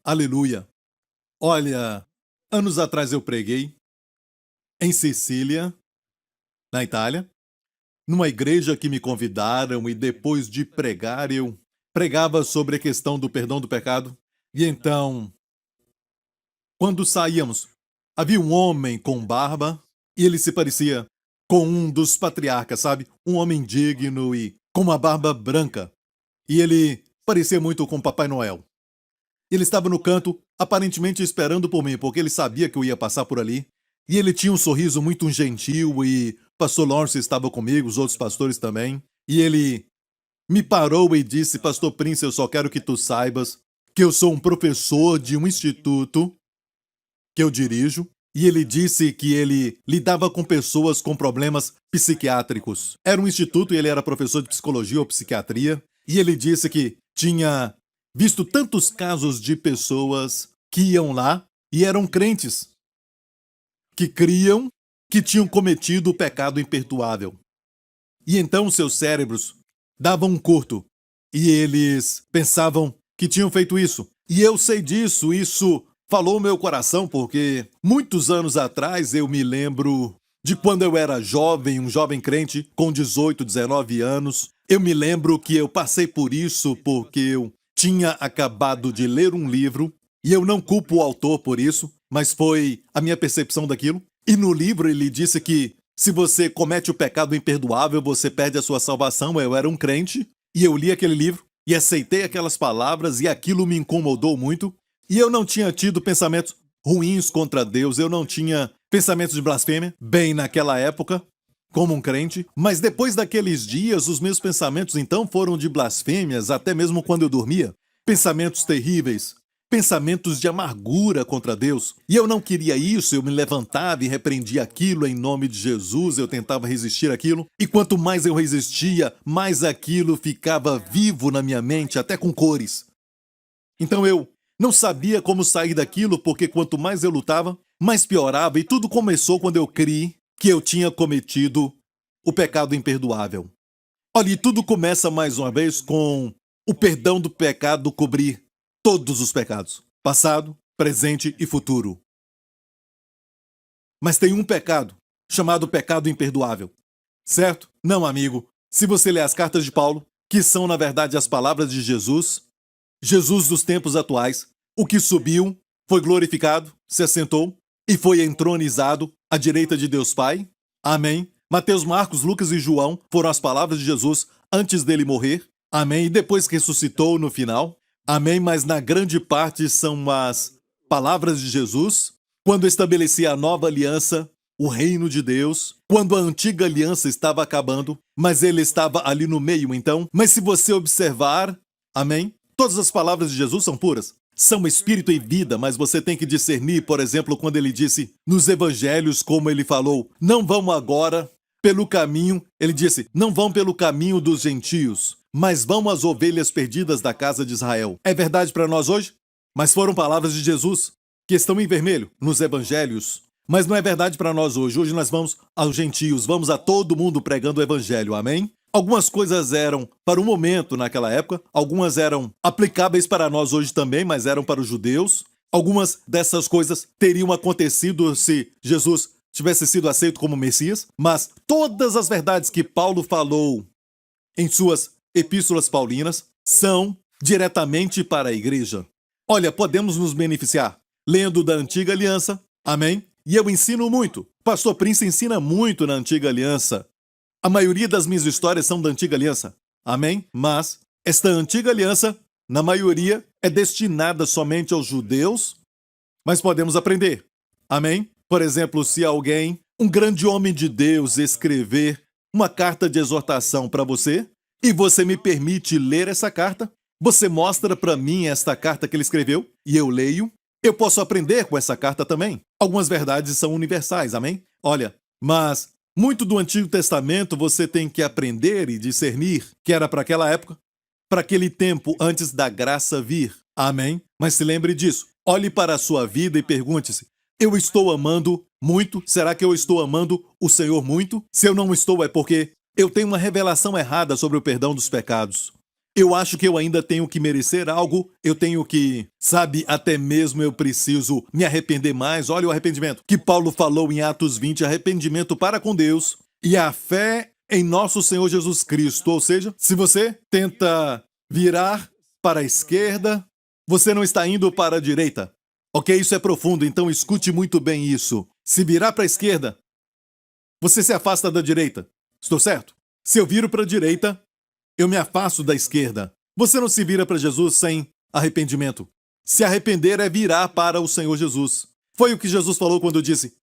Aleluia. Olha, anos atrás eu preguei em Sicília, na Itália, numa igreja que me convidaram, e depois de pregar, eu pregava sobre a questão do perdão do pecado. E então, quando saíamos, havia um homem com barba, e ele se parecia com um dos patriarcas, sabe? Um homem digno e com uma barba branca. E ele parecia muito com Papai Noel. Ele estava no canto, aparentemente esperando por mim, porque ele sabia que eu ia passar por ali. E ele tinha um sorriso muito gentil, e o pastor Lawrence estava comigo, os outros pastores também. E ele me parou e disse: Pastor Prince, eu só quero que tu saibas que eu sou um professor de um instituto que eu dirijo. E ele disse que ele lidava com pessoas com problemas psiquiátricos. Era um instituto e ele era professor de psicologia ou psiquiatria. E ele disse que tinha visto tantos casos de pessoas que iam lá e eram crentes, que criam que tinham cometido o pecado imperdoável. E então seus cérebros davam um curto e eles pensavam que tinham feito isso. E eu sei disso, isso falou meu coração, porque muitos anos atrás eu me lembro de quando eu era jovem, um jovem crente com 18, 19 anos. Eu me lembro que eu passei por isso porque eu tinha acabado de ler um livro, e eu não culpo o autor por isso, mas foi a minha percepção daquilo. E no livro ele disse que se você comete o pecado imperdoável, você perde a sua salvação. Eu era um crente, e eu li aquele livro, e aceitei aquelas palavras, e aquilo me incomodou muito. E eu não tinha tido pensamentos ruins contra Deus, eu não tinha pensamentos de blasfêmia, bem naquela época, como um crente. Mas depois daqueles dias, os meus pensamentos então foram de blasfêmias, até mesmo quando eu dormia. Pensamentos terríveis, pensamentos de amargura contra Deus. E eu não queria isso, eu me levantava e repreendia aquilo em nome de Jesus, eu tentava resistir àquilo. E quanto mais eu resistia, mais aquilo ficava vivo na minha mente, até com cores. Então eu não sabia como sair daquilo, porque quanto mais eu lutava, mais piorava. E tudo começou quando eu criei que eu tinha cometido o pecado imperdoável. Olha, e tudo começa mais uma vez com o perdão do pecado cobrir todos os pecados, passado, presente e futuro. Mas tem um pecado, chamado pecado imperdoável. Certo? Não, amigo. Se você ler as cartas de Paulo, que são na verdade as palavras de Jesus, Jesus dos tempos atuais, o que subiu, foi glorificado, se assentou e foi entronizado à direita de Deus Pai. Amém. Mateus, Marcos, Lucas e João foram as palavras de Jesus antes dele morrer. Amém. E depois ressuscitou no final. Amém. Mas na grande parte são as palavras de Jesus quando estabelecia a nova aliança, o reino de Deus, quando a antiga aliança estava acabando, mas ele estava ali no meio então. Mas se você observar, amém, todas as palavras de Jesus são puras. São espírito e vida, mas você tem que discernir, por exemplo, quando ele disse nos evangelhos, como ele falou, não vão agora pelo caminho, ele disse, não vão pelo caminho dos gentios, mas vão as ovelhas perdidas da casa de Israel. É verdade para nós hoje? Mas foram palavras de Jesus, que estão em vermelho nos evangelhos. Mas não é verdade para nós hoje. Hoje nós vamos aos gentios, vamos a todo mundo pregando o evangelho, amém? Algumas coisas eram para o momento naquela época, algumas eram aplicáveis para nós hoje também, mas eram para os judeus. Algumas dessas coisas teriam acontecido se Jesus tivesse sido aceito como Messias, mas todas as verdades que Paulo falou em suas epístolas paulinas são diretamente para a igreja. Olha, podemos nos beneficiar lendo da Antiga Aliança, amém? E eu ensino muito. Pastor Prince ensina muito na Antiga Aliança. A maioria das minhas histórias são da Antiga Aliança. Amém? Mas esta Antiga Aliança, na maioria, é destinada somente aos judeus, mas podemos aprender. Amém? Por exemplo, se alguém, um grande homem de Deus, escrever uma carta de exortação para você, e você me permite ler essa carta, você mostra para mim esta carta que ele escreveu, e eu leio, eu posso aprender com essa carta também. Algumas verdades são universais, amém? Olha, mas muito do Antigo Testamento você tem que aprender e discernir que era para aquela época, para aquele tempo antes da graça vir. Amém? Mas se lembre disso. Olhe para a sua vida e pergunte-se, eu estou amando muito? Será que eu estou amando o Senhor muito? Se eu não estou, é porque eu tenho uma revelação errada sobre o perdão dos pecados. Eu acho que eu ainda tenho que merecer algo, eu tenho que, sabe, até mesmo eu preciso me arrepender mais. Olha o arrependimento que Paulo falou em Atos 20, arrependimento para com Deus e a fé em nosso Senhor Jesus Cristo. Ou seja, se você tenta virar para a esquerda, você não está indo para a direita. Ok? Isso é profundo, então escute muito bem isso. Se virar para a esquerda, você se afasta da direita. Estou certo? Se eu viro para a direita, eu me afasto da esquerda. Você não se vira para Jesus sem arrependimento. Se arrepender é virar para o Senhor Jesus. Foi o que Jesus falou quando disse,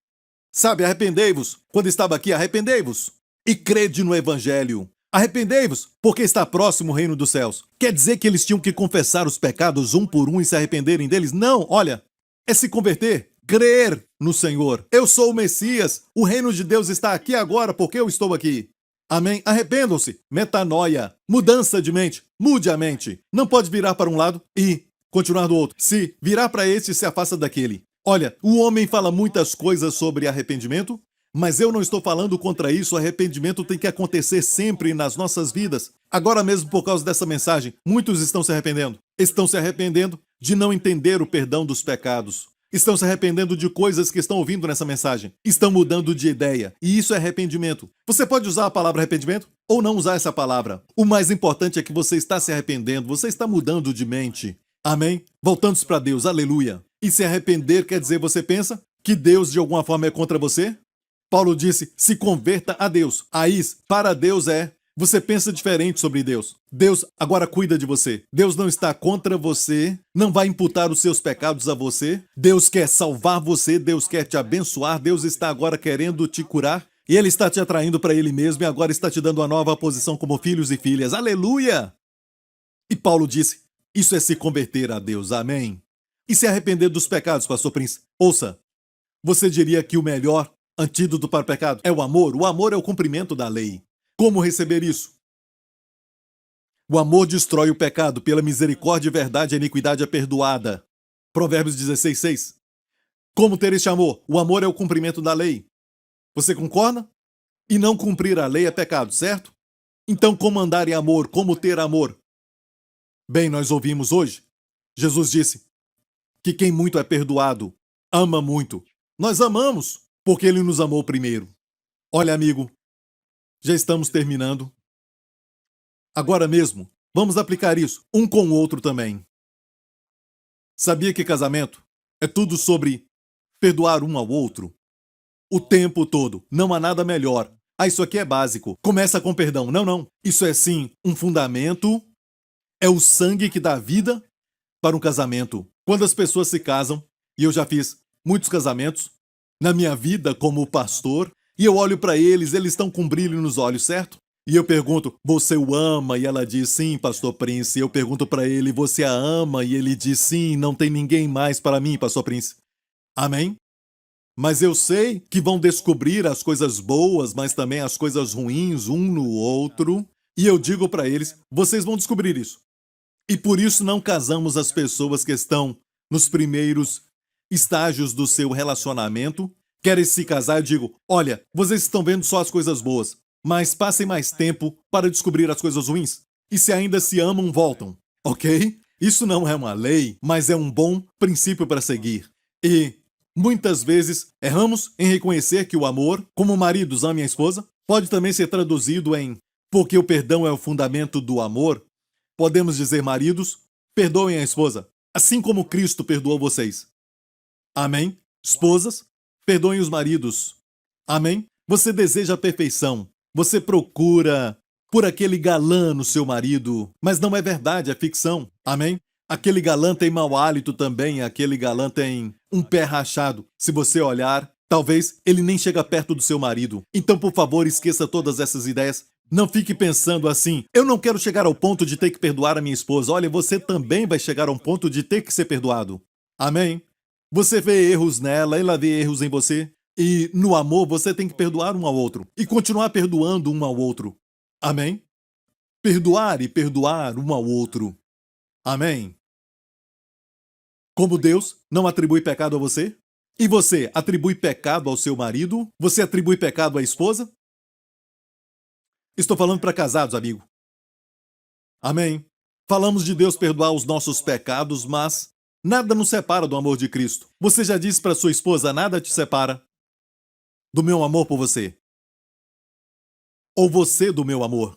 sabe, arrependei-vos. Quando estava aqui, arrependei-vos. E crede no Evangelho. Arrependei-vos, porque está próximo o reino dos céus. Quer dizer que eles tinham que confessar os pecados um por um e se arrependerem deles? Não, olha, é se converter, crer no Senhor. Eu sou o Messias, o reino de Deus está aqui agora porque eu estou aqui. Amém? Arrependam-se. Metanoia. Mudança de mente. Mude a mente. Não pode virar para um lado e continuar do outro. Se virar para este, se afasta daquele. Olha, o homem fala muitas coisas sobre arrependimento, mas eu não estou falando contra isso. O arrependimento tem que acontecer sempre nas nossas vidas. Agora mesmo, por causa dessa mensagem, muitos estão se arrependendo. Estão se arrependendo de não entender o perdão dos pecados. Estão se arrependendo de coisas que estão ouvindo nessa mensagem. Estão mudando de ideia. E isso é arrependimento. Você pode usar a palavra arrependimento ou não usar essa palavra. O mais importante é que você está se arrependendo, você está mudando de mente. Amém? Voltando para Deus, aleluia. E se arrepender quer dizer, você pensa que Deus de alguma forma é contra você? Paulo disse, se converta a Deus. Aí, para Deus você pensa diferente sobre Deus. Deus agora cuida de você. Deus não está contra você, não vai imputar os seus pecados a você. Deus quer salvar você, Deus quer te abençoar, Deus está agora querendo te curar. E Ele está te atraindo para Ele mesmo e agora está te dando uma nova posição como filhos e filhas. Aleluia! E Paulo disse, isso é se converter a Deus. Amém? E se arrepender dos pecados, pastor Prince? Ouça, você diria que o melhor antídoto para o pecado é o amor? O amor é o cumprimento da lei. Como receber isso? O amor destrói o pecado, pela misericórdia e verdade a iniquidade é perdoada. Provérbios 16:6. Como ter este amor? O amor é o cumprimento da lei. Você concorda? E não cumprir a lei é pecado, certo? Então como andar em amor? Como ter amor? Bem, nós ouvimos hoje. Jesus disse que quem muito é perdoado, ama muito. Nós amamos, porque Ele nos amou primeiro. Olha, amigo, já estamos terminando. Agora mesmo, vamos aplicar isso um com o outro também. Sabia que casamento é tudo sobre perdoar um ao outro? O tempo todo. Não há nada melhor. Isso aqui é básico. Começa com perdão. Não. Isso é sim um fundamento. É o sangue que dá vida para um casamento. Quando as pessoas se casam, e eu já fiz muitos casamentos na minha vida como pastor, e eu olho para eles estão com brilho nos olhos, certo? E eu pergunto, você o ama? E ela diz, sim, pastor Prince. E eu pergunto para ele, você a ama? E ele diz, sim, não tem ninguém mais para mim, pastor Prince. Amém? Mas eu sei que vão descobrir as coisas boas, mas também as coisas ruins um no outro. E eu digo para eles, vocês vão descobrir isso. E por isso não casamos as pessoas que estão nos primeiros estágios do seu relacionamento. Querem se casar, eu digo, olha, vocês estão vendo só as coisas boas, mas passem mais tempo para descobrir as coisas ruins. E se ainda se amam, voltam, ok? Isso não é uma lei, mas é um bom princípio para seguir. E muitas vezes erramos em reconhecer que o amor, como maridos amem a esposa, pode também ser traduzido em porque o perdão é o fundamento do amor. Podemos dizer, maridos, perdoem a esposa, assim como Cristo perdoou vocês. Amém? Esposas, perdoem os maridos. Amém? Você deseja a perfeição. Você procura por aquele galã no seu marido. Mas não é verdade, é ficção. Amém? Aquele galã tem mau hálito também. Aquele galã tem um pé rachado. Se você olhar, talvez ele nem chega perto do seu marido. Então, por favor, esqueça todas essas ideias. Não fique pensando assim, eu não quero chegar ao ponto de ter que perdoar a minha esposa. Olha, você também vai chegar a um ponto de ter que ser perdoado. Amém? Você vê erros nela, ela vê erros em você. E no amor você tem que perdoar um ao outro. E continuar perdoando um ao outro. Amém? Perdoar e perdoar um ao outro. Amém? Como Deus não atribui pecado a você? E você atribui pecado ao seu marido? Você atribui pecado à esposa? Estou falando para casados, amigo. Amém? Falamos de Deus perdoar os nossos pecados, mas nada nos separa do amor de Cristo. Você já disse para sua esposa, nada te separa do meu amor por você. Ou você do meu amor.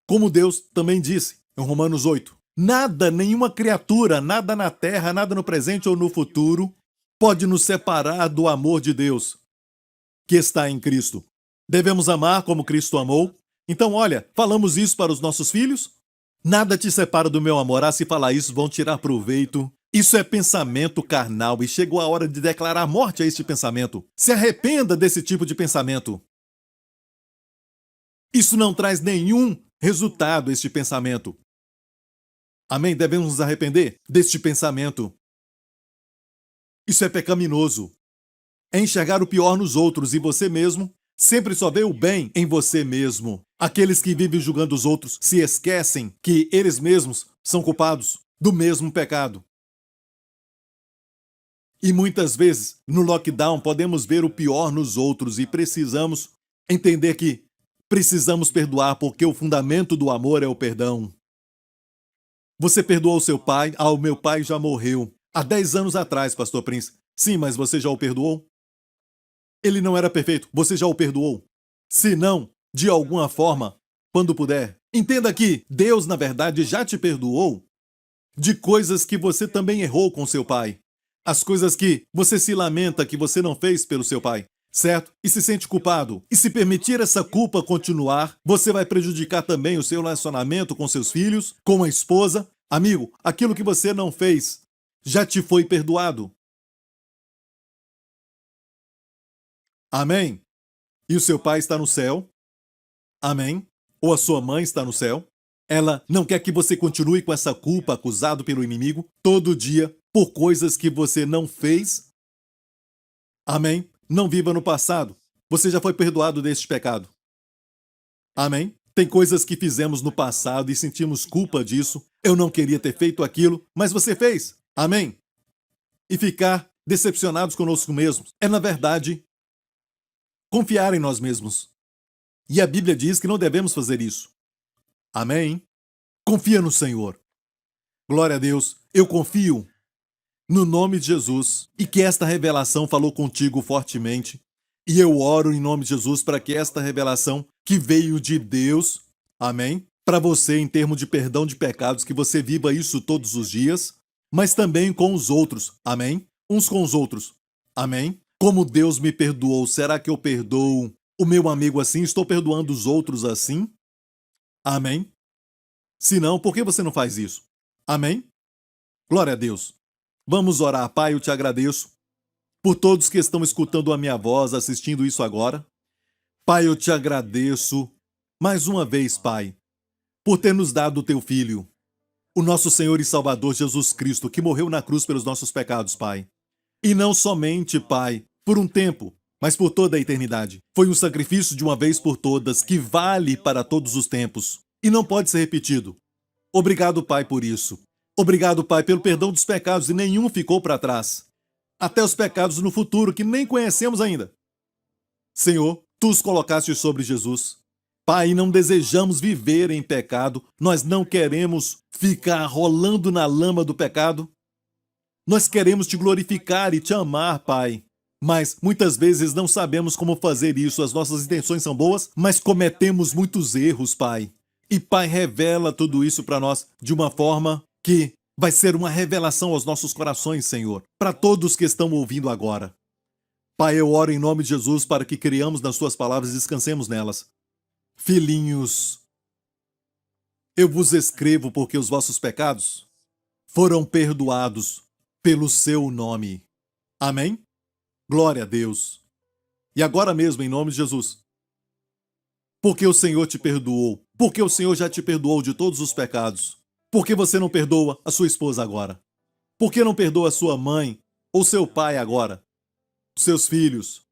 Como Deus também disse em Romanos 8. Nada, nenhuma criatura, nada na terra, nada no presente ou no futuro, pode nos separar do amor de Deus que está em Cristo. Devemos amar como Cristo amou. Então, olha, falamos isso para os nossos filhos? Nada te separa do meu amor. Se falar isso, vão tirar proveito. Isso é pensamento carnal e chegou a hora de declarar morte a este pensamento. Se arrependa desse tipo de pensamento. Isso não traz nenhum resultado, este pensamento. Amém? Devemos nos arrepender deste pensamento. Isso é pecaminoso. É enxergar o pior nos outros e você mesmo sempre só vê o bem em você mesmo. Aqueles que vivem julgando os outros se esquecem que eles mesmos são culpados do mesmo pecado. E muitas vezes, no lockdown, podemos ver o pior nos outros e precisamos entender que precisamos perdoar porque o fundamento do amor é o perdão. Você perdoou seu pai? O meu pai já morreu. Há 10 anos atrás, Pastor Prince. Sim, mas você já o perdoou? Ele não era perfeito, você já o perdoou? Se não, de alguma forma, quando puder. Entenda que Deus, na verdade, já te perdoou de coisas que você também errou com seu pai. As coisas que você se lamenta que você não fez pelo seu pai, certo? E se sente culpado. E se permitir essa culpa continuar, você vai prejudicar também o seu relacionamento com seus filhos, com a esposa. Amigo, aquilo que você não fez já te foi perdoado. Amém? E o seu pai está no céu? Amém? Ou a sua mãe está no céu? Ela não quer que você continue com essa culpa, acusado pelo inimigo, todo dia, por coisas que você não fez? Amém? Não viva no passado. Você já foi perdoado deste pecado. Amém? Tem coisas que fizemos no passado e sentimos culpa disso. Eu não queria ter feito aquilo, mas você fez. Amém? E ficar decepcionados conosco mesmos é, na verdade, confiar em nós mesmos. E a Bíblia diz que não devemos fazer isso. Amém? Confia no Senhor. Glória a Deus. Eu confio no nome de Jesus e que esta revelação falou contigo fortemente. E eu oro em nome de Jesus para que esta revelação que veio de Deus, amém? Para você em termos de perdão de pecados, que você viva isso todos os dias, mas também com os outros, amém? Uns com os outros, amém? Como Deus me perdoou, será que eu perdoo o meu amigo assim? Estou perdoando os outros assim? Amém? Se não, por que você não faz isso? Amém? Glória a Deus. Vamos orar. Pai, eu te agradeço por todos que estão escutando a minha voz, assistindo isso agora. Pai, eu te agradeço mais uma vez, Pai, por ter nos dado o teu Filho, o nosso Senhor e Salvador Jesus Cristo, que morreu na cruz pelos nossos pecados, Pai. E não somente, Pai, por um tempo, mas por toda a eternidade. Foi um sacrifício de uma vez por todas que vale para todos os tempos e não pode ser repetido. Obrigado, Pai, por isso. Obrigado, Pai, pelo perdão dos pecados e nenhum ficou para trás. Até os pecados no futuro que nem conhecemos ainda. Senhor, tu os colocaste sobre Jesus. Pai, não desejamos viver em pecado. Nós não queremos ficar rolando na lama do pecado. Nós queremos te glorificar e te amar, Pai. Mas muitas vezes não sabemos como fazer isso. As nossas intenções são boas, mas cometemos muitos erros, Pai. E, Pai, revela tudo isso para nós de uma forma que vai ser uma revelação aos nossos corações, Senhor, para todos que estão ouvindo agora. Pai, eu oro em nome de Jesus para que criamos nas tuas palavras e descansemos nelas. Filhinhos, eu vos escrevo porque os vossos pecados foram perdoados pelo seu nome. Amém? Glória a Deus. E agora mesmo, em nome de Jesus, porque o Senhor te perdoou, porque o Senhor já te perdoou de todos os pecados, por que você não perdoa a sua esposa agora? Por que não perdoa a sua mãe ou seu pai agora? Os seus filhos?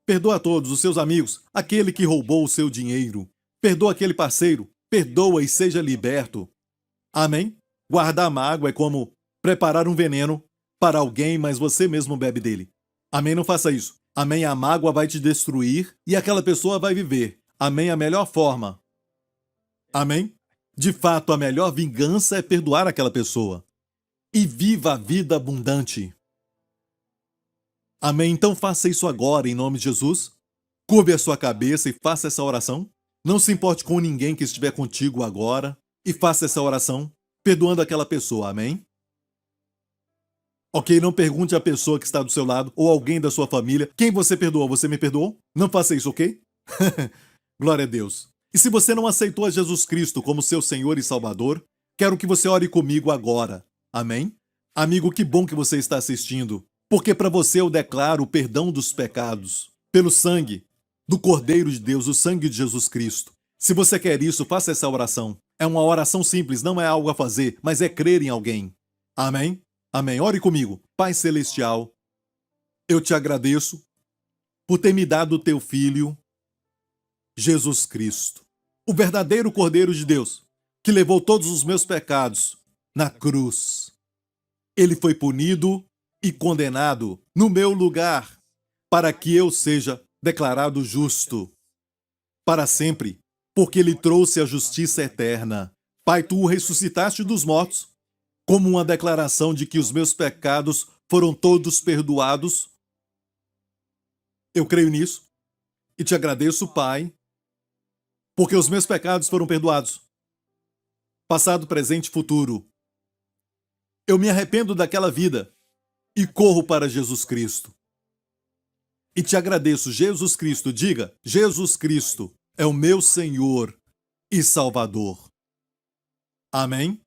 Perdoa a todos os seus amigos, aquele que roubou o seu dinheiro. Perdoa aquele parceiro, perdoa e seja liberto. Amém? Guardar mágoa é como preparar um veneno para alguém, mas você mesmo bebe dele. Amém? Não faça isso. Amém? A mágoa vai te destruir e aquela pessoa vai viver. Amém? A melhor forma. Amém? De fato, a melhor vingança é perdoar aquela pessoa. E viva a vida abundante. Amém? Então faça isso agora, em nome de Jesus. Curve a sua cabeça e faça essa oração. Não se importe com ninguém que estiver contigo agora. E faça essa oração, perdoando aquela pessoa. Amém? Ok, não pergunte à pessoa que está do seu lado ou alguém da sua família. Quem você perdoou? Você me perdoou? Não faça isso, ok? Glória a Deus. E se você não aceitou a Jesus Cristo como seu Senhor e Salvador, quero que você ore comigo agora. Amém? Amigo, que bom que você está assistindo, porque para você eu declaro o perdão dos pecados, pelo sangue do Cordeiro de Deus, o sangue de Jesus Cristo. Se você quer isso, faça essa oração. É uma oração simples, não é algo a fazer, mas é crer em alguém. Amém? Amém. Ore comigo. Pai Celestial, eu te agradeço por ter me dado o teu Filho, Jesus Cristo, o verdadeiro Cordeiro de Deus, que levou todos os meus pecados na cruz. Ele foi punido e condenado no meu lugar, para que eu seja declarado justo para sempre, porque ele trouxe a justiça eterna. Pai, tu o ressuscitaste dos mortos, como uma declaração de que os meus pecados foram todos perdoados. Eu creio nisso e te agradeço, Pai, porque os meus pecados foram perdoados. Passado, presente e futuro. Eu me arrependo daquela vida e corro para Jesus Cristo. E te agradeço, Jesus Cristo. Diga, Jesus Cristo é o meu Senhor e Salvador. Amém?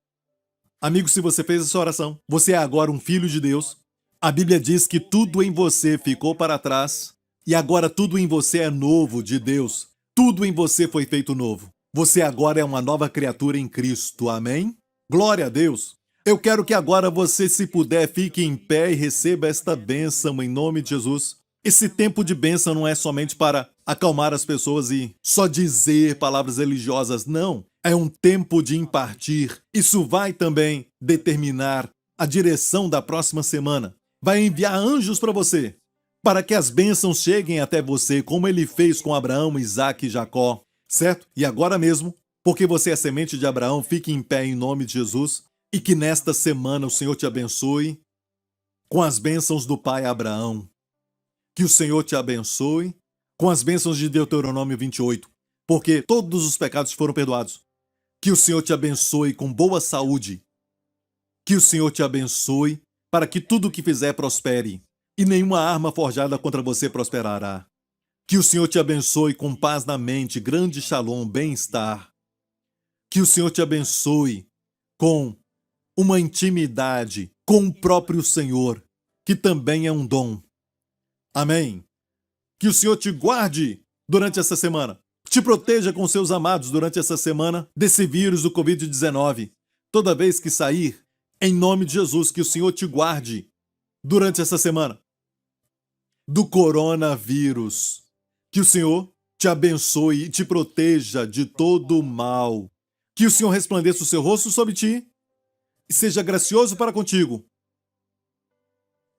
Amigo, se você fez essa oração, você é agora um filho de Deus. A Bíblia diz que tudo em você ficou para trás e agora tudo em você é novo de Deus. Tudo em você foi feito novo. Você agora é uma nova criatura em Cristo. Amém? Glória a Deus. Eu quero que agora você, se puder, fique em pé e receba esta bênção em nome de Jesus. Esse tempo de bênção não é somente para acalmar as pessoas e só dizer palavras religiosas, não. É um tempo de impartir. Isso vai também determinar a direção da próxima semana. Vai enviar anjos para você, para que as bênçãos cheguem até você, como ele fez com Abraão, Isaque e Jacó, certo? E agora mesmo, porque você é semente de Abraão, fique em pé em nome de Jesus e que nesta semana o Senhor te abençoe com as bênçãos do pai Abraão. Que o Senhor te abençoe com as bênçãos de Deuteronômio 28, porque todos os pecados foram perdoados. Que o Senhor te abençoe com boa saúde. Que o Senhor te abençoe para que tudo o que fizer prospere e nenhuma arma forjada contra você prosperará. Que o Senhor te abençoe com paz na mente, grande shalom, bem-estar. Que o Senhor te abençoe com uma intimidade com o próprio Senhor, que também é um dom. Amém. Que o Senhor te guarde durante essa semana. Te proteja com seus amados durante essa semana desse vírus do Covid-19. Toda vez que sair, em nome de Jesus, que o Senhor te guarde durante essa semana do coronavírus. Que o Senhor te abençoe e te proteja de todo o mal. Que o Senhor resplandeça o seu rosto sobre ti e seja gracioso para contigo,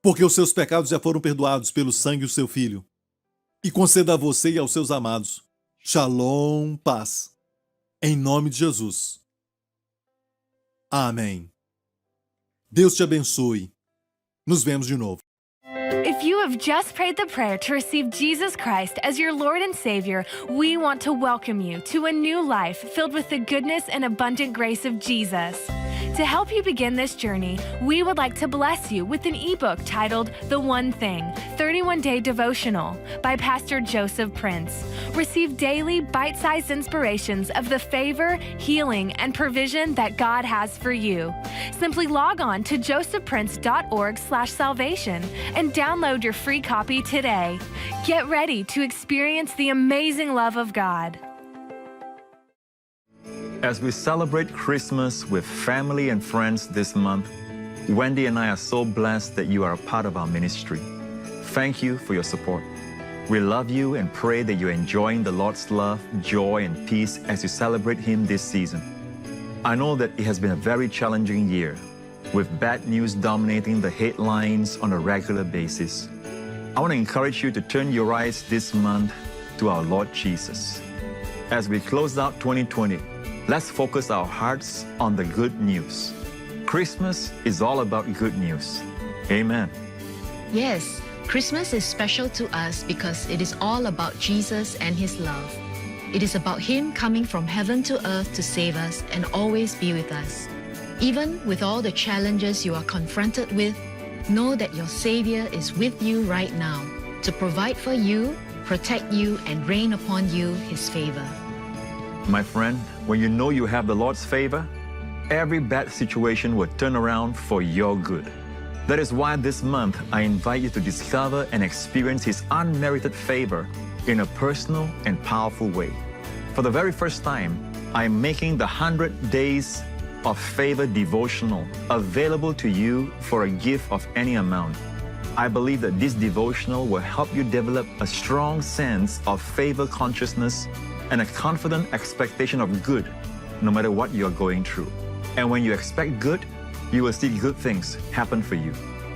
porque os seus pecados já foram perdoados pelo sangue do seu Filho. E conceda a você e aos seus amados shalom, paz, em nome de Jesus. Amém. Deus te abençoe. Nos vemos de novo. If you have just prayed the prayer to receive Jesus Christ as your Lord and Savior, we want to welcome you to a new life filled with the goodness and abundant grace of Jesus. To help you begin this journey, we would like to bless you with an ebook titled The One Thing, 31-Day Devotional by Pastor Joseph Prince. Receive daily bite-sized inspirations of the favor, healing, and provision that God has for you. Simply log on to josephprince.org/salvation and download your free copy today. Get ready to experience the amazing love of God. As we celebrate Christmas with family and friends this month, Wendy and I are so blessed that you are a part of our ministry. Thank you for your support. We love you and pray that you're enjoying the Lord's love, joy, and peace as you celebrate Him this season. I know that it has been a very challenging year, with bad news dominating the headlines on a regular basis. I want to encourage you to turn your eyes this month to our Lord Jesus. As we close out 2020, let's focus our hearts on the good news. Christmas is all about good news. Amen. Yes, Christmas is special to us because it is all about Jesus and His love. It is about Him coming from heaven to earth to save us and always be with us. Even with all the challenges you are confronted with, know that your Savior is with you right now to provide for you, protect you, and rain upon you His favor. My friend, when you know you have the Lord's favor, every bad situation will turn around for your good. That is why this month I invite you to discover and experience His unmerited favor in a personal and powerful way. For the very first time, I am making the 100 Days of Favor devotional available to you for a gift of any amount. I believe that this devotional will help you develop a strong sense of favor consciousness and a confident expectation of good, no matter what you're going through. And when you expect good, you will see good things happen for you.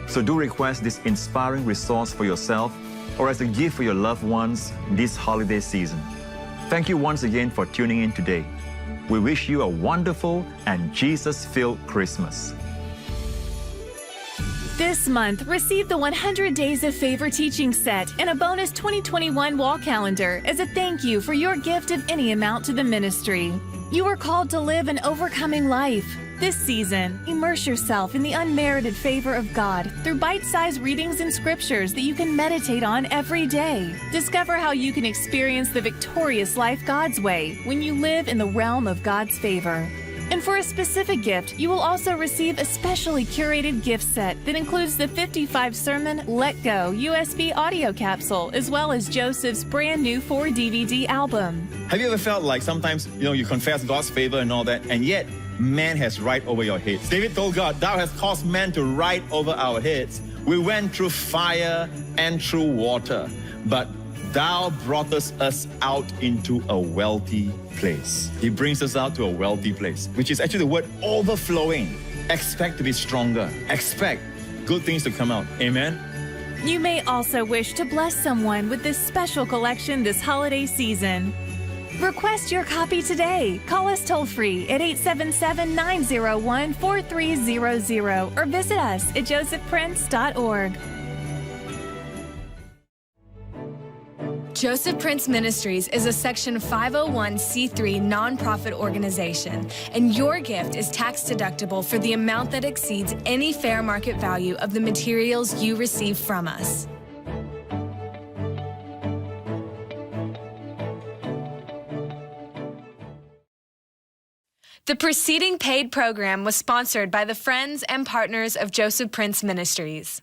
So do request this inspiring resource for yourself or as a gift for your loved ones this holiday season. Thank you once again for tuning in today. We wish you a wonderful and Jesus-filled Christmas. This month, receive the 100 Days of Favor teaching set and a bonus 2021 wall calendar as a thank you for your gift of any amount to the ministry. You are called to live an overcoming life. This season, immerse yourself in the unmerited favor of God through bite-sized readings and scriptures that you can meditate on every day. Discover how you can experience the victorious life God's way when you live in the realm of God's favor. And for a specific gift, you will also receive a specially curated gift set that includes the 55-sermon Let Go USB audio capsule, as well as Joseph's brand new 4-DVD album. Have you ever felt like sometimes, you confess God's favor and all that, and yet man has right over your heads? David told God, "Thou hast caused man to ride over our heads. We went through fire and through water, but Thou broughtest us out into a wealthy place." He brings us out to a wealthy place, which is actually the word overflowing. Expect to be stronger. Expect good things to come out. Amen? You may also wish to bless someone with this special collection this holiday season. Request your copy today. Call us toll-free at 877-901-4300 or visit us at josephprince.org. Joseph Prince Ministries is a Section 501c3 nonprofit organization, and your gift is tax deductible for the amount that exceeds any fair market value of the materials you receive from us. The preceding paid program was sponsored by the friends and partners of Joseph Prince Ministries.